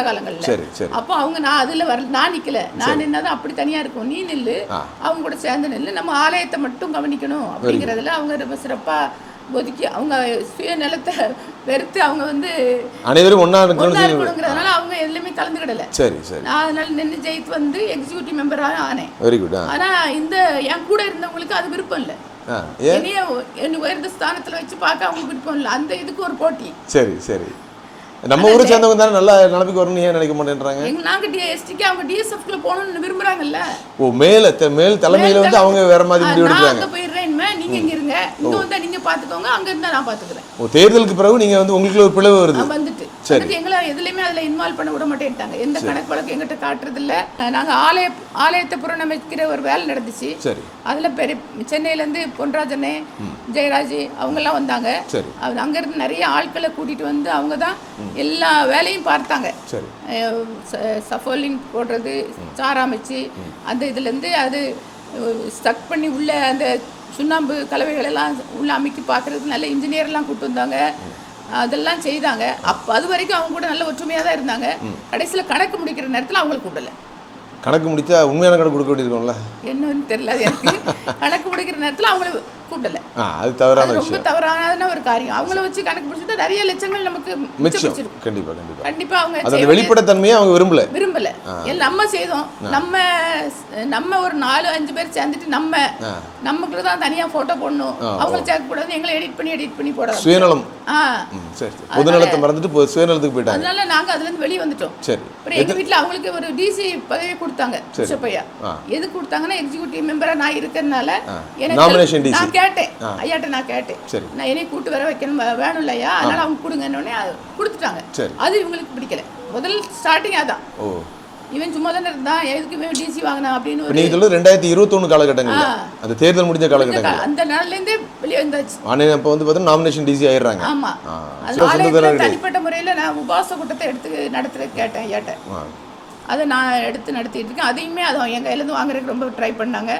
காலங்களில். சரி சரி. அப்போ அவங்க நான் அதில் நான் நிற்கல, நான் நின்னாதான் அப்படி தனியாக இருக்கும், நீ நில்லு, அவங்க கூட சேர்ந்து நில்லு, நம்ம ஆலயத்தை மட்டும் கவனிக்கணும் அப்படிங்கிறதுல அவங்க ரொம்ப சிறப்பாக ஒதுக்கி அவங்க சுயநலத்தை வெறுத்து அவங்க வந்து அனைவரும் ஒன்றா இருக்கணுங்கிறதுனால அவங்க எதுலையுமே கலந்துக்கிடலை. சரி சரி. நான் அதனால நின்று ஜெயித்து வந்து எக்ஸிக்யூட்டிவ் மெம்பராக ஆனேன். Very good. ஆனால் இந்த என் கூட இருந்தவங்களுக்கு அது விருப்பம் இல்லை. என்ன உயர்ந்த ஸ்தானத்தில் வச்சு பார்க்க அவங்க விருப்பம் இல்லை. அந்த இதுக்கு ஒரு போட்டி. சரி சரி. நம்ம ஊரை சேர்ந்தவங்க தானே நல்ல நிலைமைக்கு வரணும்னு ஏன் நினைக்க மாட்டேன்றாங்க? நாங்க டிஎஸ்டிக்கு அவங்க டிஎஸ்எஃப்ல போகணும்னு விரும்புறாங்கல்ல. மேல் தலைமையில வந்து அவங்க வேற மாதிரி முடிவு எடுக்கிறாங்க. நான் அங்க போயிடுறேன், நீங்க இங்க இருங்க, இங்க வந்தா நீங்க பாத்துக்கோங்க, அங்க இருந்தா நான் பாத்துக்கிறேன். தேர்தலுக்கு பிறகு நீங்க வந்து உங்களுக்கு ஒரு பிளவு வருது. வந்துட்டு எங்களை எதுலையுமே அதுல இன்வால்வ் பண்ண விட மாட்டேன்ட்டாங்க. எந்த கணக்கு வழக்கு எங்கிட்ட காட்டுறது இல்ல. நாங்க ஆலயத்தை புறநமைக்கிற ஒரு வேலை நடந்துச்சு. அதுல சென்னையில இருந்து பொன்ராஜனே, ஜெயராஜ் அவங்க எல்லாம் வந்தாங்க. அங்க இருந்து நிறைய ஆட்களை கூட்டிட்டு வந்து அவங்க தான் எல்லா வேலையும் பார்த்தாங்க. சஃபோலிங் போடுறது, சாராமிச்சு அந்த இதுலேருந்து அது ஸ்டக் பண்ணி உள்ள அந்த சுண்ணாம்பு கலவைகளெல்லாம் உள்ள அமைக்கி பார்க்குறது நல்ல இன்ஜினியர்லாம் கூப்பிட்டு வந்தாங்க, அதெல்லாம் செய்தாங்க. அப்போ அது வரைக்கும் அவங்க கூட நல்ல ஒற்றுமையாக தான் இருந்தாங்க. கடைசியில் கணக்கு முடிக்கிற நேரத்தில் அவங்களை கூப்பிடலை. கணக்கு முடித்தா உண்மையான கணக்கு கொடுக்க வேண்டியிருக்கோம்ல, என்னன்னு தெரியல எனக்கு. கணக்கு முடிக்கிற நேரத்தில் அவங்கள கூப்பிடல, அது தவறான ரொம்ப தவறான ஒரு காரியம். அவங்கள வச்சு கணக்கு பிடிச்சிட்டு நிறைய லட்சங்கள் நமக்கு மிச்சம். கண்டிப்பா அவங்க வெளிப்படைத்தன்மையை அவங்க விரும்பல. நம்ம செய்தோம், நம்ம ஒரு 4-5 பேர் சேர்ந்துட்டு நமக்கு தான் தனியா போட்டோ போடணும், அவங்களை சேர்க்க கூடாது, எங்களை எடிட் பண்ணி போடணும். சுயநலம், பொதுநலத்தை மறந்துட்டு சுயநலத்துக்கு போயிட்டாங்க. அதனால நாங்க அதுல இருந்து வெளியே வந்துட்டோம். அப்புறம் எங்க வீட்டுல அவங்களுக்கு ஒரு டிசி பதவி கொடுத்தாங்க. சிப்பையா எது கொடுத்தாங்கன்னா எக்ஸிக்யூட்டிவ் மெம்பரா நான் இருக்கிறதுனால எனக்கு நான் கேட்டேன், ஐயாட்ட நான் கேட்டேன், நான் என்னை கூட்டு வர வைக்கணும் வேணும் இல்லையா, அதனால அவங்க கொடுங்கன்னு கொடுத்துட்டாங்க. அது இவங்களுக்கு பிடிக்கல. முதல் ஸ்டார்டிங் அதான், இவன் சும்மா தானே இருந்தான், எதுக்கு டிசி வாங்கினா அப்படின்னு. நீங்க சொல்றது 2021 காலகட்டங்கள், அந்த தேர்தல் முடிஞ்ச காலகட்டங்கள், அந்த நாள்ல இருந்தே வெளியே வந்தாச்சு. ஆனா இப்ப வந்து பார்த்தா நாமினேஷன் டிசி ஆயிடுறாங்க. ஆமா, தனிப்பட்ட முறையில நான் உபவாச கூட்டத்தை நடத்துறது கேட்டேன் ஐயாட்ட. அதை நான் நடத்திட்டு இருக்கேன். அதையுமே அதை என் கையிலேருந்து வாங்குறதுக்கு ரொம்ப ட்ரை பண்ணாங்க.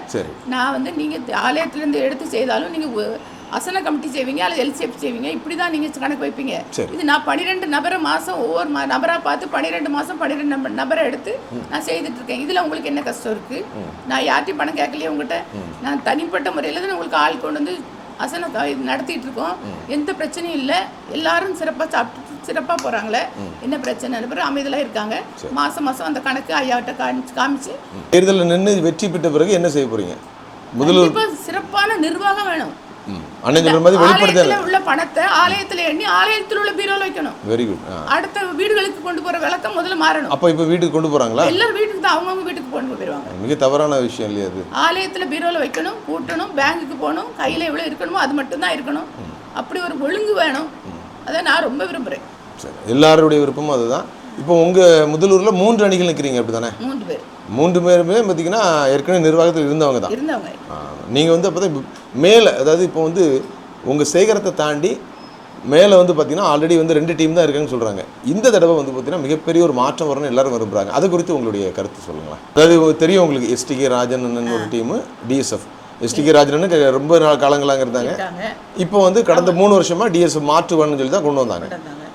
நான் வந்து நீங்கள் ஆலயத்துலேருந்து எடுத்து செய்தாலும் நீங்கள் அசன கமிட்டி செய்வீங்க அல்லது எல்சிஎஃப் செய்வீங்க, இப்படி தான் நீங்கள் கணக்கு வைப்பீங்க. இது நான் 12 நபரை மாதம் ஒவ்வொரு நபராக பார்த்து 12 மாதம் 12 நபரை எடுத்து நான் செய்துட்டு இருக்கேன். இதில் உங்களுக்கு என்ன கஷ்டம் இருக்குது? நான் யார்ட்டையும் பணம் கேட்கலையே உங்கள்கிட்ட. நான் தனிப்பட்ட முறையில் தான் உங்களுக்கு ஆள் கொண்டு வந்து அசன நடத்திட்டு இருக்கோம். எந்த பிரச்சனையும் இல்லை, எல்லாரும் சிறப்பாக சாப்பிட்டு சிறப்பாக போகிறாங்களே, என்ன பிரச்சனை பிறகு அமைதியாக இருக்காங்க. மாதம் அந்த கணக்கு ஐயாட்ட காமிச்சு தேர்தலில் நின்று வெற்றி பெற்ற பிறகு என்ன செய்ய போறீங்க? முதல்ல சிறப்பான நிர்வாகம் வேணும். உள்ள பணத்தை ஆலயத்துல எண்ணி ஆலயத்தில் உள்ள பீரோல வைக்கணும். Very good. அடுத்த வீடுகளுக்கு கொண்டு போற விளக்கம் முதல்ல மாறணும். அப்ப இப்ப வீட்டுக்கு கொண்டு போறாங்களா? எல்லாரும் வீட்டுக்கு தான், அவங்கவுங்க வீட்டுக்கு கொண்டு போயிருவாங்க. மிக தவறான விஷயம் இல்லையா அது? ஆலயத்துல பீரோல வைக்கணும், கூட்டணும், பேங்குக்கு போகணும், கையில எவ்வளவு இருக்கணுமோ அது மட்டும் தான் இருக்கணும். அப்படி ஒரு ஒழுங்கு வேணும். அதை நான் ரொம்ப விரும்புறேன். சரி, எல்லாருடைய விருப்பமும் அதுதான். இப்போ உங்கள் முதலூரில் 3 அணிகள் நிற்கிறீங்க அப்படி தானே? 3 பேர். 3 பேருமே பார்த்தீங்கன்னா ஏற்கனவே நிர்வாகத்தில் இருந்தவங்க தான். நீங்கள் வந்து அப்போ தான் மேலே, அதாவது இப்போ வந்து உங்கள் சேகரத்தை தாண்டி மேலே வந்து பார்த்தீங்கன்னா ஆல்ரெடி வந்து 2 டீம் தான் இருக்காங்கன்னு சொல்கிறாங்க. இந்த தடவை வந்து பார்த்தீங்கன்னா மிகப்பெரிய ஒரு மாற்றம் வரணும்னு எல்லாரும் விரும்புகிறாங்க. அது குறித்து உங்களுடைய கருத்து சொல்லுங்களேன். அதாவது தெரியும் உங்களுக்கு எஸ்டிகே ராஜன் ஒரு டீமு, டிஎஸ்எஃப். எஸ்டிகே ராஜன் ரொம்ப காலங்களாக இருந்தாங்க. இப்போ வந்து கடந்த 3 வருஷமாக டிஎஸ்எஃப் மாற்றுவான்னு சொல்லி தான் கொண்டு வந்தாங்க.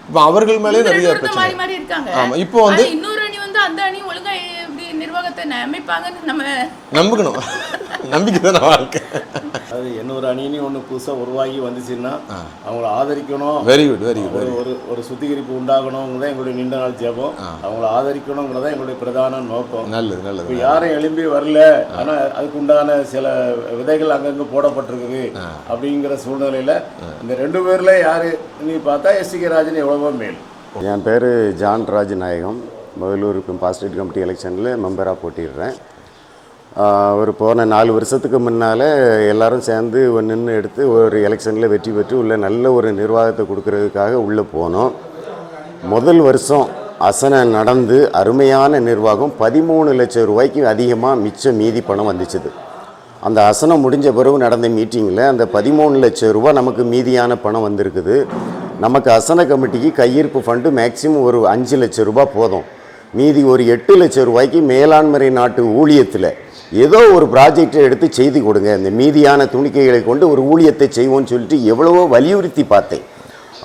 இப்போ அவர்கள் மேலே நிறைய பிரச்சனை. ஆமாம், இப்போ வந்து இன்னொரு அணி வந்து அந்த அணி ஒழுங்கா எப்படி நிர்வாகத்தை அமைப்பாங்கன்னு நம்ம நம்பிக்கணும். நம்பிக்கை தான் வாழ்க்கை. அது இன்னொரு அணினி ஒன்று புதுசாக உருவாகி வந்துச்சுன்னா அவங்கள ஆதரிக்கணும். Very good, very good. ஒரு சுத்திகரிப்பு உண்டாகணுங்கிறத எங்களுடைய நீண்ட நாள் ஜெபம். அவங்கள ஆதரிக்கணுங்கிறத எங்களுடைய பிரதான நோக்கம். நல்லது, நல்லது. இப்போ யாரும் எழும்பி வரல, ஆனால் அதுக்கு உண்டான சில விதைகள் அங்கங்கே போடப்பட்டிருக்குது. அப்படிங்கிற சூழ்நிலையில் இந்த 2 பேரில் யார் நீ பார்த்தா எஸ்டிகே ராஜன் எவ்வளவோ மேல். என் பேர் ஜான் ராஜநாயகம். முதலூர் பாஸ்டேட் கமிட்டி எலெக்ஷனில் மெம்பராக போட்டிடுறேன். ஒரு போன 4 வருஷத்துக்கு முன்னால் எல்லாரும் சேர்ந்து நின்று எடுத்து ஒரு எலெக்ஷனில் வெற்றி பெற்று உள்ள நல்ல ஒரு நிர்வாகத்தை கொடுக்கறதுக்காக உள்ளே போனோம். முதல் வருஷம் அசனம் நடந்து அருமையான நிர்வாகம். 13 லட்சம் ரூபாய்க்கு அதிகமாக மிச்சம் மீதி பணம் வந்துச்சுது. அந்த அசனம் முடிஞ்ச பிறகு நடந்த மீட்டிங்கில் அந்த 13 லட்சம் ரூபா நமக்கு மீதியான பணம் வந்திருக்குது. நமக்கு அசன கமிட்டிக்கு கையிருப்பு ஃபண்டு மேக்சிமம் ஒரு 5 லட்சம் ரூபா போதும். மீதி ஒரு 8 லட்சம் ரூபாய்க்கு மேலாண்மை நாட்டு ஊழியத்தில் ஏதோ ஒரு ப்ராஜெக்டை எடுத்து செய்து கொடுங்க, இந்த மீதியான துணிக்கைகளை கொண்டு ஒரு ஊழியத்தை செய்வோம்னு சொல்லிட்டு எவ்வளவோ வலியுறுத்தி பார்த்தேன்.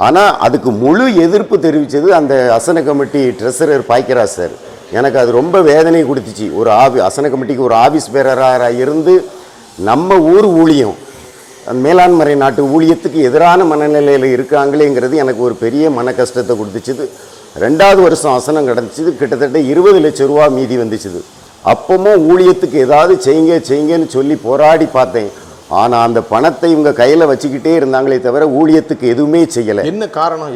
ஆனால் அதுக்கு முழு எதிர்ப்பு தெரிவித்தது அந்த அசன கமிட்டி ட்ரெஸரர் பாய்க்கராஜ் சார். எனக்கு அது ரொம்ப வேதனை கொடுத்துச்சு. ஒரு அசன கமிட்டிக்கு ஒரு ஆஃபீஸ் பேரராக இருந்து நம்ம ஊர் ஊழியம் மேலாண்மை நாட்டு ஊழியத்துக்கு எதிரான மனநிலையில் இருக்காங்களேங்கிறது எனக்கு ஒரு பெரிய மன கஷ்டத்தை கொடுத்துச்சுது. 2வது வருஷம் அசனம் கிடச்சிது. கிட்டத்தட்ட 20 லட்சம் ரூபா மீதி வந்துச்சுது. அப்பவும் ஊழியத்துக்கு ஏதாவது செய்யுங்கன்னு சொல்லி போராடி பார்த்தேன். ஆனால் அந்த பணத்தை இவங்க கையில் வச்சுக்கிட்டே இருந்தாங்களே தவிர ஊழியத்துக்கு எதுவுமே செய்யலை. என்ன காரணம்?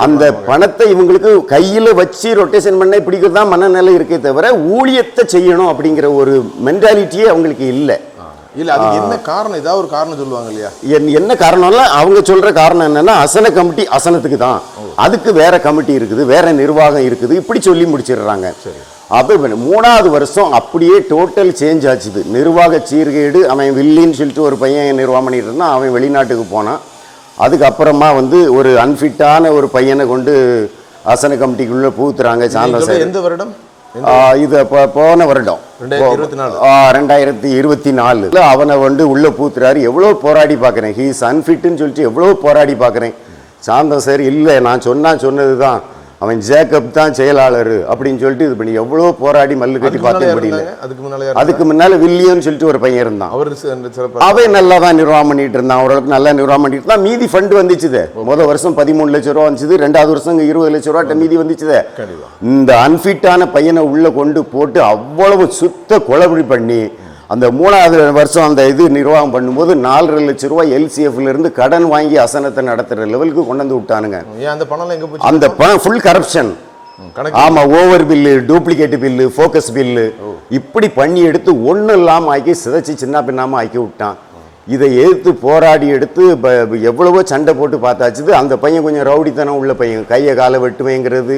அந்த பணத்தை இவங்களுக்கு கையில் வச்சு ரொட்டேஷன் பண்ண இப்படிக்கிறது தான் மனநிலை இருக்கே தவிர ஊழியத்தை செய்யணும் அப்படிங்கிற ஒரு மென்டாலிட்டியே அவங்களுக்கு இல்லை. இல்லை, அது என்ன காரணம்? ஏதாவது ஒரு காரணம் சொல்லுவாங்க இல்லையா? என்ன காரணம்ல அவங்க சொல்கிற காரணம் என்னென்னா அசன கமிட்டி அசனத்துக்கு தான், அதுக்கு வேற கமிட்டி இருக்குது, வேற நிர்வாகம் இருக்குது, இப்படி சொல்லி முடிச்சிடுறாங்க. அப்போ 3வது வருஷம் அப்படியே டோட்டல் சேஞ்ச் ஆச்சுது. நிர்வாக சீர்கேடு. அவன் வில்லின்னு சொல்லிட்டு ஒரு பையன் நிர்வாகம் பண்ணிட்டு இருந்தான். அவன் வெளிநாட்டுக்கு போனான். அதுக்கப்புறமா வந்து ஒரு அன்ஃபிட்டான ஒரு பையனை கொண்டு அசன கமிட்டிக்குள்ளே பூத்துறாங்க. எந்த வருடம் இது? போன வருடம் 2024 அவனை வந்து உள்ளே பூத்துறாரு. எவ்வளோ போராடி பார்க்குறேன். ஹீஸ் அன்ஃபிட்டுன்னு சொல்லிட்டு எவ்வளோ போராடி பார்க்குறேன். சாந்தம் சார் இல்லை, நான் சொன்னது தான், அவன் ஜேக்கப் தான் செயலாளர் அப்படின்னு சொல்லிட்டு இது பண்ணி எவ்வளோ போராடி மல்லு கட்டி பார்க்க முடியல. அதுக்கு முன்னால் வில்லியம்னு சொல்லிட்டு ஒரு பையன் இருந்தான். அவன் நல்லா தான் நிர்வாகம் பண்ணிட்டு இருந்தான். ஓரளவுக்கு நல்லா நிர்வாகம் பண்ணிட்டு இருந்தான். மீதி ஃபண்டு வந்துச்சுது. முதல் வருஷம் 13 லட்சம் ரூபா வந்துச்சு. 2வது வருஷம் 20 லட்சம் ரூபா மீதி வந்துச்சுது. இந்த அன்ஃபிட்டான பையனை உள்ள கொண்டு போட்டு அவ்வளவு சுத்த கொலபடி பண்ணி அந்த 3வது வருஷம் அந்த இது நிர்வாகம் பண்ணும்போது 4.5 லட்சம் ரூபாய் எல்சிஎஃப்ல இருந்து கடன் வாங்கி அசனத்தை நடத்துற லெவலுக்கு கொண்டு வந்து விட்டானுங்க. அந்த பணம் ஃபுல் கரப்ஷன். ஆமா, over bill, duplicate bill, focus bill, இப்படி பண்ணி எடுத்து ஒன்றும் இல்லாமல் ஆக்கி சிதைச்சி சின்ன பின்னாமல் ஆக்கி விட்டான். இதை எதிர்த்து போராடி எடுத்து எவ்வளவோ சண்டை போட்டு பார்த்தாச்சுது. அந்த பையன் கொஞ்சம் ரவுடித்தனம் உள்ள பையன். கையை காலை வெட்டுவேங்கிறது,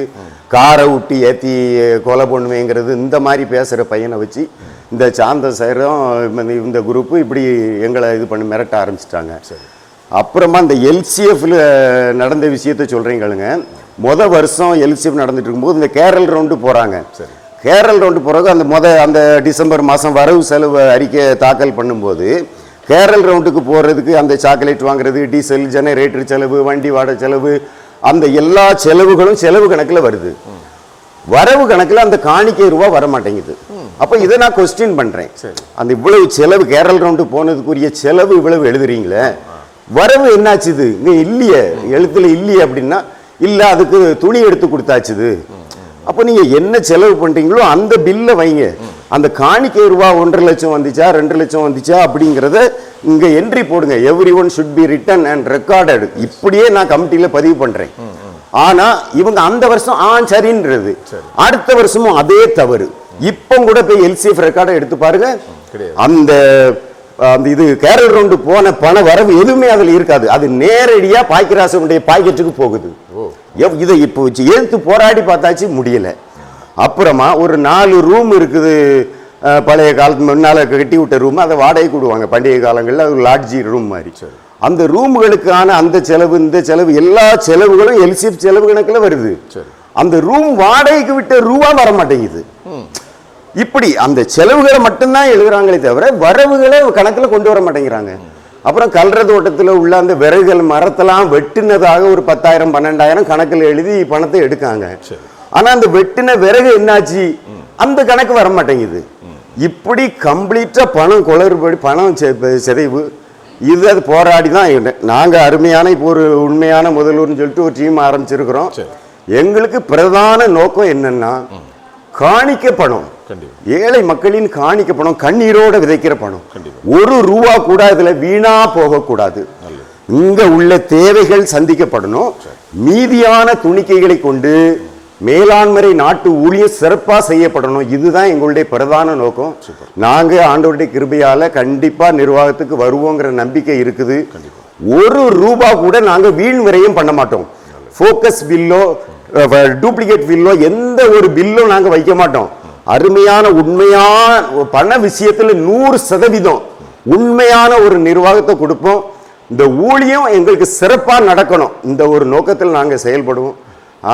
காரை விட்டு ஏற்றி கொலை பண்ணுவேங்கிறது, இந்த மாதிரி பேசுகிற பையனை வச்சு இந்த சாந்த சேரும் இந்த குரூப்பு இப்படி எங்களை இது பண்ணி மிரட்ட ஆரம்பிச்சிட்டாங்க. அப்புறமா இந்த எல்சிஎஃப்ல நடந்த விஷயத்த சொல்கிறீங்களுங்க. முதல் வருஷம் எல்சிஎஃப் நடந்துட்டு இருக்கும்போது இந்த கேரள் ரவுண்டு போகிறாங்க. கேரள் ரவுண்டு போகிறதுக்கு அந்த டிசம்பர் மாதம் வரவு செலவு அறிக்கை தாக்கல் பண்ணும்போது கேரள் ரவுண்டுக்கு போகிறதுக்கு அந்த சாக்லேட் வாங்குறது, டீசல், ஜெனரேட்டர் செலவு, வண்டி வாடகை செலவு, அந்த எல்லா செலவுகளும் செலவு கணக்கில் வருது. வரவு கணக்கில் அந்த காணிக்கை ரூபா வர மாட்டேங்குது. அப்போ இதை நான் கொஸ்டின் பண்ணுறேன். அந்த இவ்வளவு செலவு கேரள் ரவுண்டு போனதுக்குரிய செலவு இவ்வளவு எழுதுறீங்களே, வரவு என்னாச்சுது? இங்கே இல்லையே, எழுத்துல இல்லையே அப்படின்னா இல்லை, அதுக்கு துணி எடுத்து கொடுத்தாச்சுது. அப்போ நீங்கள் என்ன செலவு பண்ணுறீங்களோ அந்த பில்லை வைங்க. அந்த காணிக்கை ரூபா 1.5 லட்சம் வந்துச்சா 2 லட்சம் வந்துச்சா அப்படிங்கிறத இங்கே என்ட்ரி போடுங்க. Every one should be written and recorded. இப்படியே நான் கமிட்டியில் பதிவு பண்ணுறேன். ஆனால் இவங்க அந்த வருஷம் சரின்றது, அடுத்த வருஷமும் அதே தவறு. இப்போ கூட போய் எல்சிஎஃப் ரெக்கார்டை எடுத்து பாருங்க. அந்த இது கேரள் ரவுண்டு போன பண வரவு எதுவுமே அதில் இருக்காது. அது நேரடியாக பாய்க்கராசனுடைய பாக்கெட்டுக்கு போகுது. இதை இப்போ எதிர்த்து போராடி பார்த்தாச்சு முடியலை. அப்புறமா ஒரு 4 ரூம் இருக்குது, பழைய காலத்து முன்னால் கட்டி விட்ட ரூம், அதை வாடகை கொடுவாங்க பண்டிகை காலங்களில், அது லாட்ஜி ரூம் மாதிரி. அந்த ரூம்களுக்கான அந்த செலவு இந்த செலவு எல்லா செலவுகளும் எல்சிஎஃப் செலவு கணக்கில் வருது. அந்த ரூம் வாடகைக்கு விட்ட ரூபா வர மாட்டேங்குது. இப்படி அந்த செலவுகளை மட்டும்தான் எழுதுறாங்களே தவிர வரவுகளை கணக்கில் கொண்டு வர மாட்டேங்கிறாங்க. அப்புறம் கல்ற தோட்டத்தில் உள்ள அந்த விறகுகள் மரத்தெல்லாம் வெட்டினதாக ஒரு 10,000 12,000 கணக்கில் எழுதி பணத்தை எடுக்காங்க. ஆனால் அந்த வெட்டின விறகு என்னாச்சு அந்த கணக்கு வர மாட்டேங்குது. இப்படி கம்ப்ளீட்டாக பணம் குளறுபடி, பணம் சிதைவு. அது போராடி தான் நாங்கள் அருமையான இப்போ ஒரு உண்மையான முதல்வர்னு சொல்லிட்டு ஒரு டீம் ஆரம்பிச்சிருக்கிறோம். எங்களுக்கு பிரதான நோக்கம் என்னன்னா காணிக்க பணம், ஏழை மக்களின் காணிக்க பணம், கண்ணீரோட விதைக்கிற பணம். ஒரு ரூபா கூட இதுல வீணா போகக்கூடாது. இங்க உள்ள தேவைகள் சந்திக்கப்படணும். மீதியான துணிக்கைகளை கொண்டு மேலாண்மை நாட்டு ஊழியம் சிறப்பா செய்யப்படணும். இதுதான் எங்களுடைய பிரதான நோக்கம். நாங்க ஆண்டவருடைய கிருபையால கண்டிப்பா நிர்வாகத்துக்கு வருவோங்கிற நம்பிக்கை இருக்குது. ஒரு ரூபா கூட நாங்க வீண் விரயம் பண்ண மாட்டோம். ஃபோக்கஸ் பில்லோ டூப்ளிகேட் பில்லோ எந்த ஒரு பில்லோ நாங்க வைக்க மாட்டோம். அருமையான உண்மையான பண விஷயத்துல 100% உண்மையான ஒரு நிர்வாகத்தை கொடுப்போம். இந்த ஊழியம் எங்களுக்கு சிறப்பா நடக்கணும். இந்த ஒரு நோக்கத்தில் நாங்க செயல்படுவோம்.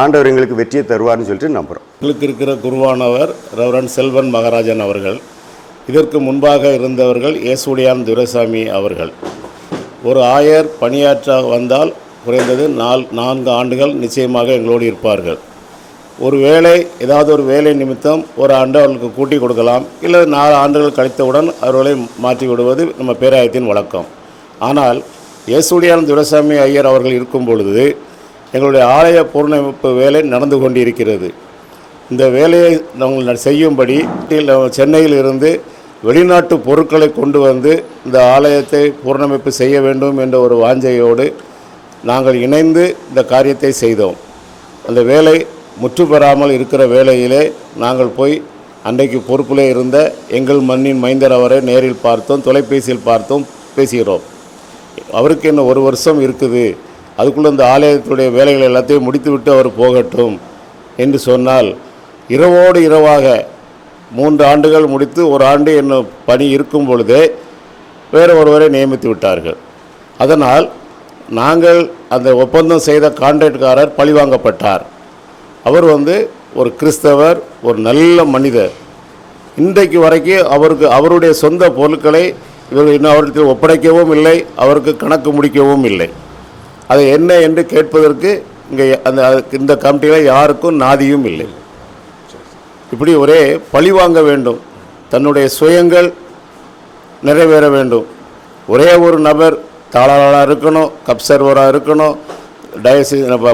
ஆண்டவர் எங்களுக்கு வெற்றியை தருவார்னு சொல்லிட்டு நம்புறோம். எங்களுக்கு இருக்கிற குருவானவர் ரெவரண்ட் செல்வன் மகாராஜன் அவர்கள். இதற்கு முன்பாக இருந்தவர்கள் ஏசுடியான் துரைசாமி அவர்கள். ஒரு ஆயர் பணியாற்ற வந்தால் குறைந்தது 4 ஆண்டுகள் நிச்சயமாக எங்களோடு இருப்பார்கள். ஒரு வேலை, ஏதாவது ஒரு வேலை நிமித்தம் ஒரு ஆண்டு அவர்களுக்கு கூட்டி கொடுக்கலாம், இல்லை 4 ஆண்டுகள் கழித்தவுடன் அவர்களை மாற்றி விடுவது நம்ம பேராயத்தின் வழக்கம். ஆனால் ஏசுடியான் துரைசாமி ஐயர் அவர்கள் இருக்கும் பொழுது எங்களுடைய ஆலய பூர்ணமைப்பு வேலை நடந்து கொண்டிருக்கிறது. இந்த வேலையை நாங்கள் செய்யும்படி சென்னையில் இருந்து வெளிநாட்டு பொருட்களை கொண்டு வந்து இந்த ஆலயத்தை பூர்ணமைப்பு செய்ய வேண்டும் என்ற ஒரு வாஞ்சையோடு நாங்கள் இணைந்து இந்த காரியத்தை செய்தோம். அந்த வேலை முற்று பெறாமல் இருக்கிற வேளையிலே நாங்கள் போய் அன்றைக்கு பொறுப்பிலே இருந்த எங்கள் மண்ணின் மைந்தர் அவரை நேரில் பார்த்தோம், தொலைபேசியில் பார்த்தோம், பேசுகிறோம். அவருக்கு இன்னும் 1 வருஷம் இருக்குது, அதுக்குள்ளே இந்த ஆலயத்துடைய வேலைகள் எல்லாத்தையும் முடித்துவிட்டு அவர் போகட்டும் என்று சொன்னால், இரவோடு இரவாக 3 ஆண்டுகள் முடித்து 1 ஆண்டு என்ன பணி இருக்கும் பொழுதே வேறு ஒருவரை நியமித்து விட்டார்கள். அதனால் நாங்கள் அந்த ஒப்பந்தம் செய்த கான்ட்ராக்ட்காரர் பழிவாங்கப்பட்டார். அவர் ஒரு கிறிஸ்தவர், ஒரு நல்ல மனிதர். இன்றைக்கு வரைக்கும் அவருடைய சொந்த பொருட்களை இவர்கள் இன்னும் அவருக்கு ஒப்படைக்கவும் இல்லை, அவருக்கு கணக்கு முடிக்கவும் இல்லை. அது என்ன என்று கேட்பதற்கு இங்கே இந்த கமிட்டியில் யாருக்கும் நாதியும் இல்லை. இப்படி ஒரே பழிவாங்க வேண்டும், தன்னுடைய சுயங்கள் நிறைவேற வேண்டும். ஒரே ஒரு நபர் தாளாளராக இருக்கணும், கப் சர்வராக இருக்கணும்,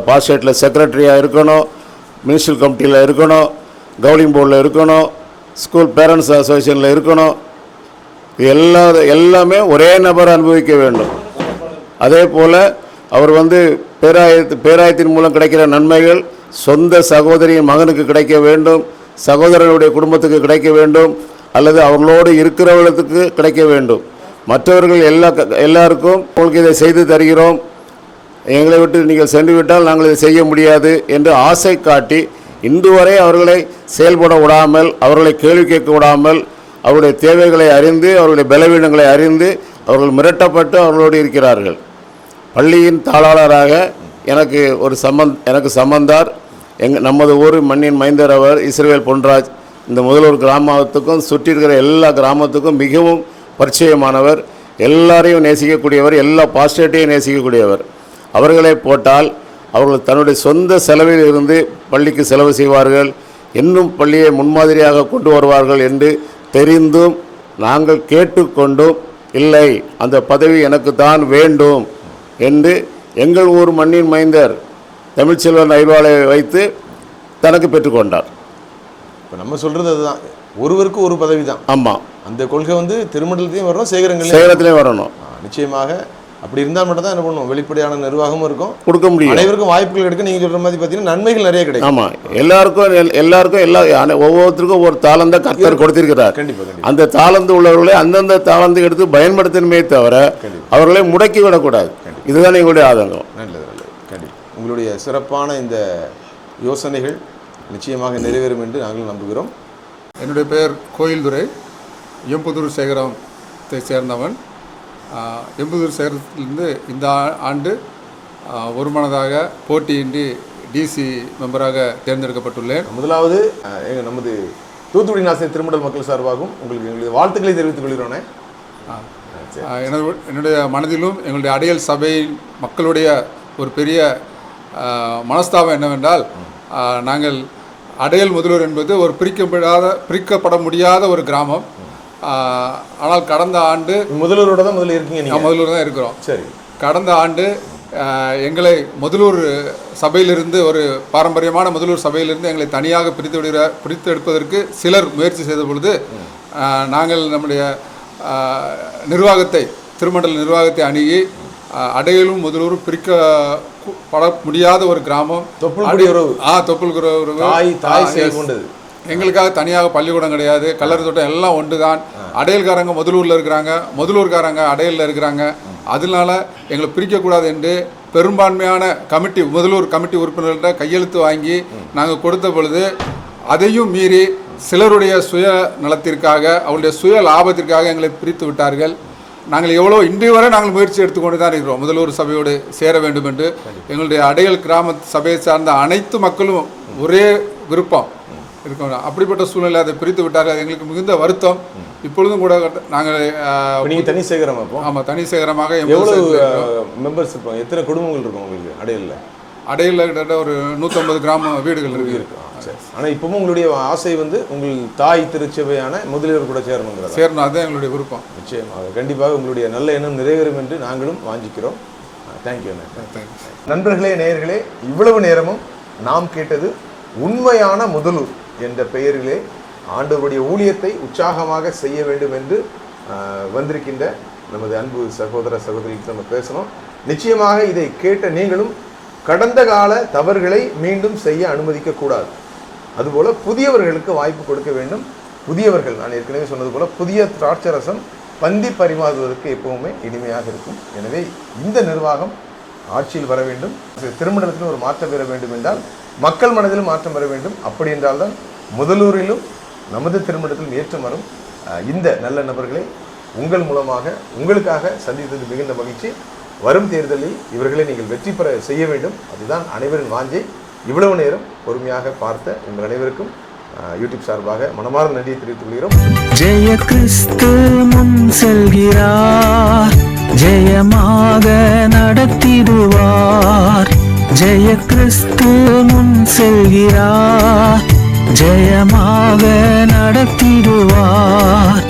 பாஸ்டேட்டில் செக்ரட்டரியாக இருக்கணும், மினிஸ்ட்ரல் கமிட்டியில் இருக்கணும், கவர்னிங் போர்டில் இருக்கணும், ஸ்கூல் பேரண்ட்ஸ் அசோசியேஷனில் இருக்கணும். இது எல்லாமே ஒரே நபர் அனுபவிக்க வேண்டும். அதே போல் அவர் பேராயத்தின் மூலம் கிடைக்கிற நன்மைகள் சொந்த சகோதரியின் மகனுக்கு கிடைக்க வேண்டும், சகோதரனுடைய குடும்பத்துக்கு கிடைக்க வேண்டும், அல்லது அவங்களோடு இருக்கிறவர்களுக்கு கிடைக்க வேண்டும். மற்றவர்கள் எல்லாருக்கும் உங்களுக்கு இதை செய்து தருகிறோம், எங்களை விட்டு நீங்கள் சென்று விட்டால் நாங்கள் இதை செய்ய முடியாது என்று ஆசை காட்டி இன்று வரை அவர்களை செயல்பட விடாமல், அவர்களை கேள்வி கேட்க விடாமல், அவருடைய தேவைகளை அறிந்து, அவருடைய பலவீனங்களை அறிந்து அவர்கள் மிரட்டப்பட்டு அவர்களோடு இருக்கிறார்கள். பள்ளியின் தாளாளராக எனக்கு சம்பந்தார், நமது ஊர் மண்ணின் மைந்தர் அவர் இஸ்ரவேல் பொன்ராஜ். இந்த முதலூர் கிராமத்துக்கும் சுற்றி இருக்கிற எல்லா கிராமத்துக்கும் மிகவும் பரிச்சயமானவர், எல்லாரையும் நேசிக்கக்கூடியவர், எல்லா பாஸ்டேட்டையும் நேசிக்கக்கூடியவர். அவர்களை போட்டால் அவர்கள் தன்னுடைய சொந்த செலவில் இருந்து பள்ளிக்கு செலவு செய்வார்கள், இன்னும் பள்ளியை முன்மாதிரியாக கொண்டு வருவார்கள் என்று தெரிந்தும் நாங்கள் கேட்டுக்கொண்டும் இல்லை, அந்த பதவி எனக்கு தான் வேண்டும் என்று எங்கள் ஊர் மண்ணின் மைந்தர் தமிழ்ச்செல்வன் ஐவாலை வைத்து தனக்கு பெற்றுக்கொண்டார். இப்போ நம்ம சொல்கிறது அதுதான், ஒருவருக்கு ஒரு பதவி தான். ஆமாம், அந்த கொள்கை திருமண்டலத்தையும் வரணும், சேகரங்களையும் வரணும். நிச்சயமாக அப்படி இருந்தால் மட்டும் தான் என்ன பண்ணுவோம், வெளிப்படையான நிர்வாகமும் இருக்கும், கொடுக்க முடியும், அனைவருக்கும் வாய்ப்புகள் கிடைக்கும். நீங்கள் சொல்கிற மாதிரி பார்த்தீங்கன்னா நன்மைகள் நிறைய கிடைக்கும். ஆமாம், எல்லாருக்கும் ஒவ்வொருத்தருக்கும் ஒரு தாளந்தை கர்த்தர் கொடுத்திருக்கிறார். கண்டிப்பாக அந்த தாளந்து உள்ளவர்களை அந்தந்த தாளந்து எடுத்து பயன்படுத்தணுமே தவிர அவர்களை முடக்கி விடக்கூடாது. இதுதான் எங்களுடைய ஆதங்கம். நல்லது, நல்லது. கண்டிப்பாக உங்களுடைய சிறப்பான இந்த யோசனைகள் நிச்சயமாக நிறைவேறும் என்று நாங்கள் நம்புகிறோம். என்னுடைய பெயர் கோயில்துறை, எம்புதூர் சேகரத்தை சேர்ந்தவன். எம்புதூர் சேகரத்திலிருந்து இந்த ஆண்டு ஒருமனதாக போட்டியின்றி டிசி மெம்பராக தேர்ந்தெடுக்கப்பட்டுள்ளேன். முதலாவது நமது தூத்துக்குடி நாசிரியர் திருமடல் மக்கள் சார்பாகவும் உங்களுக்கு எங்களுடைய வாழ்த்துக்களை தெரிவித்துக் கொள்கிறோனே. என்னுடைய மனதிலும் எங்களுடைய அடையல் சபையின் மக்களுடைய ஒரு பெரிய மனஸ்தாபம் என்னவென்றால், நாங்கள் அடையல் முதல்வர் என்பது ஒரு பிரிக்கப்பட முடியாத ஒரு கிராமம். ஆனால் கடந்த ஆண்டு முதல்வரோட தான் முதல்ல இருக்கீங்க. முதல்வர் தான் இருக்கிறோம். சரி. கடந்த ஆண்டு எங்களை முதலூர் சபையிலிருந்து, ஒரு பாரம்பரியமான முதலூர் சபையிலிருந்து எங்களை தனியாக பிரித்து எடுப்பதற்கு சிலர் முயற்சி செய்த பொழுது நாங்கள் நம்முடைய நிர்வாகத்தை, திருமண்டல நிர்வாகத்தை அணுகி அடையலும் முதலூரும் பிரிக்கப்பட முடியாத ஒரு கிராமம். எங்களுக்காக தனியாக பள்ளிக்கூடம் கிடையாது, கல்லறை தோட்டம் எல்லாம் ஒன்று தான். அடையல்காரங்க முதலூரில் இருக்கிறாங்க, முதலூர்காரங்க அடையலில் இருக்கிறாங்க. அதனால எங்களை பிரிக்கக்கூடாது என்று பெரும்பான்மையான கமிட்டி, முதலூர் கமிட்டி உறுப்பினர்கள்ட்ட கையெழுத்து வாங்கி நாங்கள் கொடுத்த பொழுது அதையும் மீறி சிலருடைய சுய நலத்திற்காக, அவருடைய சுய லாபத்திற்காக எங்களை பிரித்து விட்டார்கள். நாங்கள் எவ்வளோ இன்றைய வரை நாங்கள் முயற்சி எடுத்துக்கொண்டு தான் இருக்கிறோம் முதலூர் சபையோடு சேர வேண்டும் என்று. எங்களுடைய அடையல் கிராம சபையை சார்ந்த அனைத்து மக்களும் ஒரே விருப்பம் இருக்கணும். அப்படிப்பட்ட சூழ்நிலை அதை பிரித்து விட்டார்கள். எங்களுக்கு மிகுந்த வருத்தம். இப்பொழுதும் கூட நாங்கள் தனி சேகரம். ஆமாம், தனி சேகரமாக மெம்பர்ஸ் இருப்பாங்க. எத்தனை குடும்பங்கள் இருக்கும் உங்களுக்கு அடையலில்? அடையலில் கிட்டத்தட்ட ஒரு 150 கிராம வீடுகள் இருக்கு. ஆனால் இப்பவும் உங்களுடைய ஆசை வந்து உங்கள் தாய் திருச்சபையான முதலியவர் கூட சேரணும், அதுதான் எங்களுடைய விருப்பம். நிச்சயமாக கண்டிப்பாக உங்களுடைய நல்ல எண்ணம் நிறைவேறும் என்று நாங்களும் வாஞ்சிக்கிறோம். தேங்க்யூ. நண்பர்களே, நேயர்களே, இவ்வளவு நேரமும் நாம் கேட்டது உண்மையான முதலூர் என்ற பெயரிலே ஆண்டவருடைய ஊழியத்தை உற்சாகமாக செய்ய வேண்டும் என்று வந்திருக்கின்ற நமது அன்பு சகோதர சகோதரிக்கு நம்ம பேசணும். நிச்சயமாக இதை கேட்ட நீங்களும் கடந்த கால தவறுகளை மீண்டும் செய்ய அனுமதிக்கக்கூடாது. அதுபோல் புதியவர்களுக்கு வாய்ப்பு கொடுக்க வேண்டும். புதியவர்கள், நான் ஏற்கனவே சொன்னது போல், புதிய திராட்சரசம் பந்தி பரிமாறுவதற்கு எப்பவுமே இனிமையாக இருக்கும். எனவே இந்த நிர்வாகம் ஆட்சியில் வர வேண்டும். திருமணத்தில் ஒரு மாற்றம் பெற வேண்டும் என்றால் மக்கள் மனதிலும் மாற்றம் வர வேண்டும். அப்படி என்றால்தான் முதலூரிலும் நமது திருமணத்திலும் ஏற்றம் வரும். இந்த நல்ல நபர்களை உங்கள் மூலமாக உங்களுக்காக சந்தித்தது மிகுந்த மகிழ்ச்சி. வரும் தேர்தலில் இவர்களை நீங்கள் வெற்றி பெற செய்ய வேண்டும். அதுதான் அனைவரின் வாஞ்சை. இவ்வளவு நேரம் பொறுமையாக பார்த்த உங்கள் அனைவருக்கும் யூடியூப் சார்பாக மனமார்ந்த நன்றியை தெரிவித்துக் கொள்கிறோம். ஜெய கிறிஸ்து முன் செல்கிறார், ஜெயமாக நடத்திடுவார். ஜெய கிறிஸ்து முன் செல்கிறார், ஜெயமாக நடத்திடுவார்.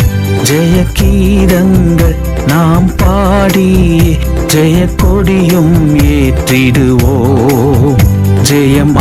ஜெய கீதங்கள் நாம் பாடியே ஜெய கொடியும் ஏற்றிடுவோம். ஜெயம்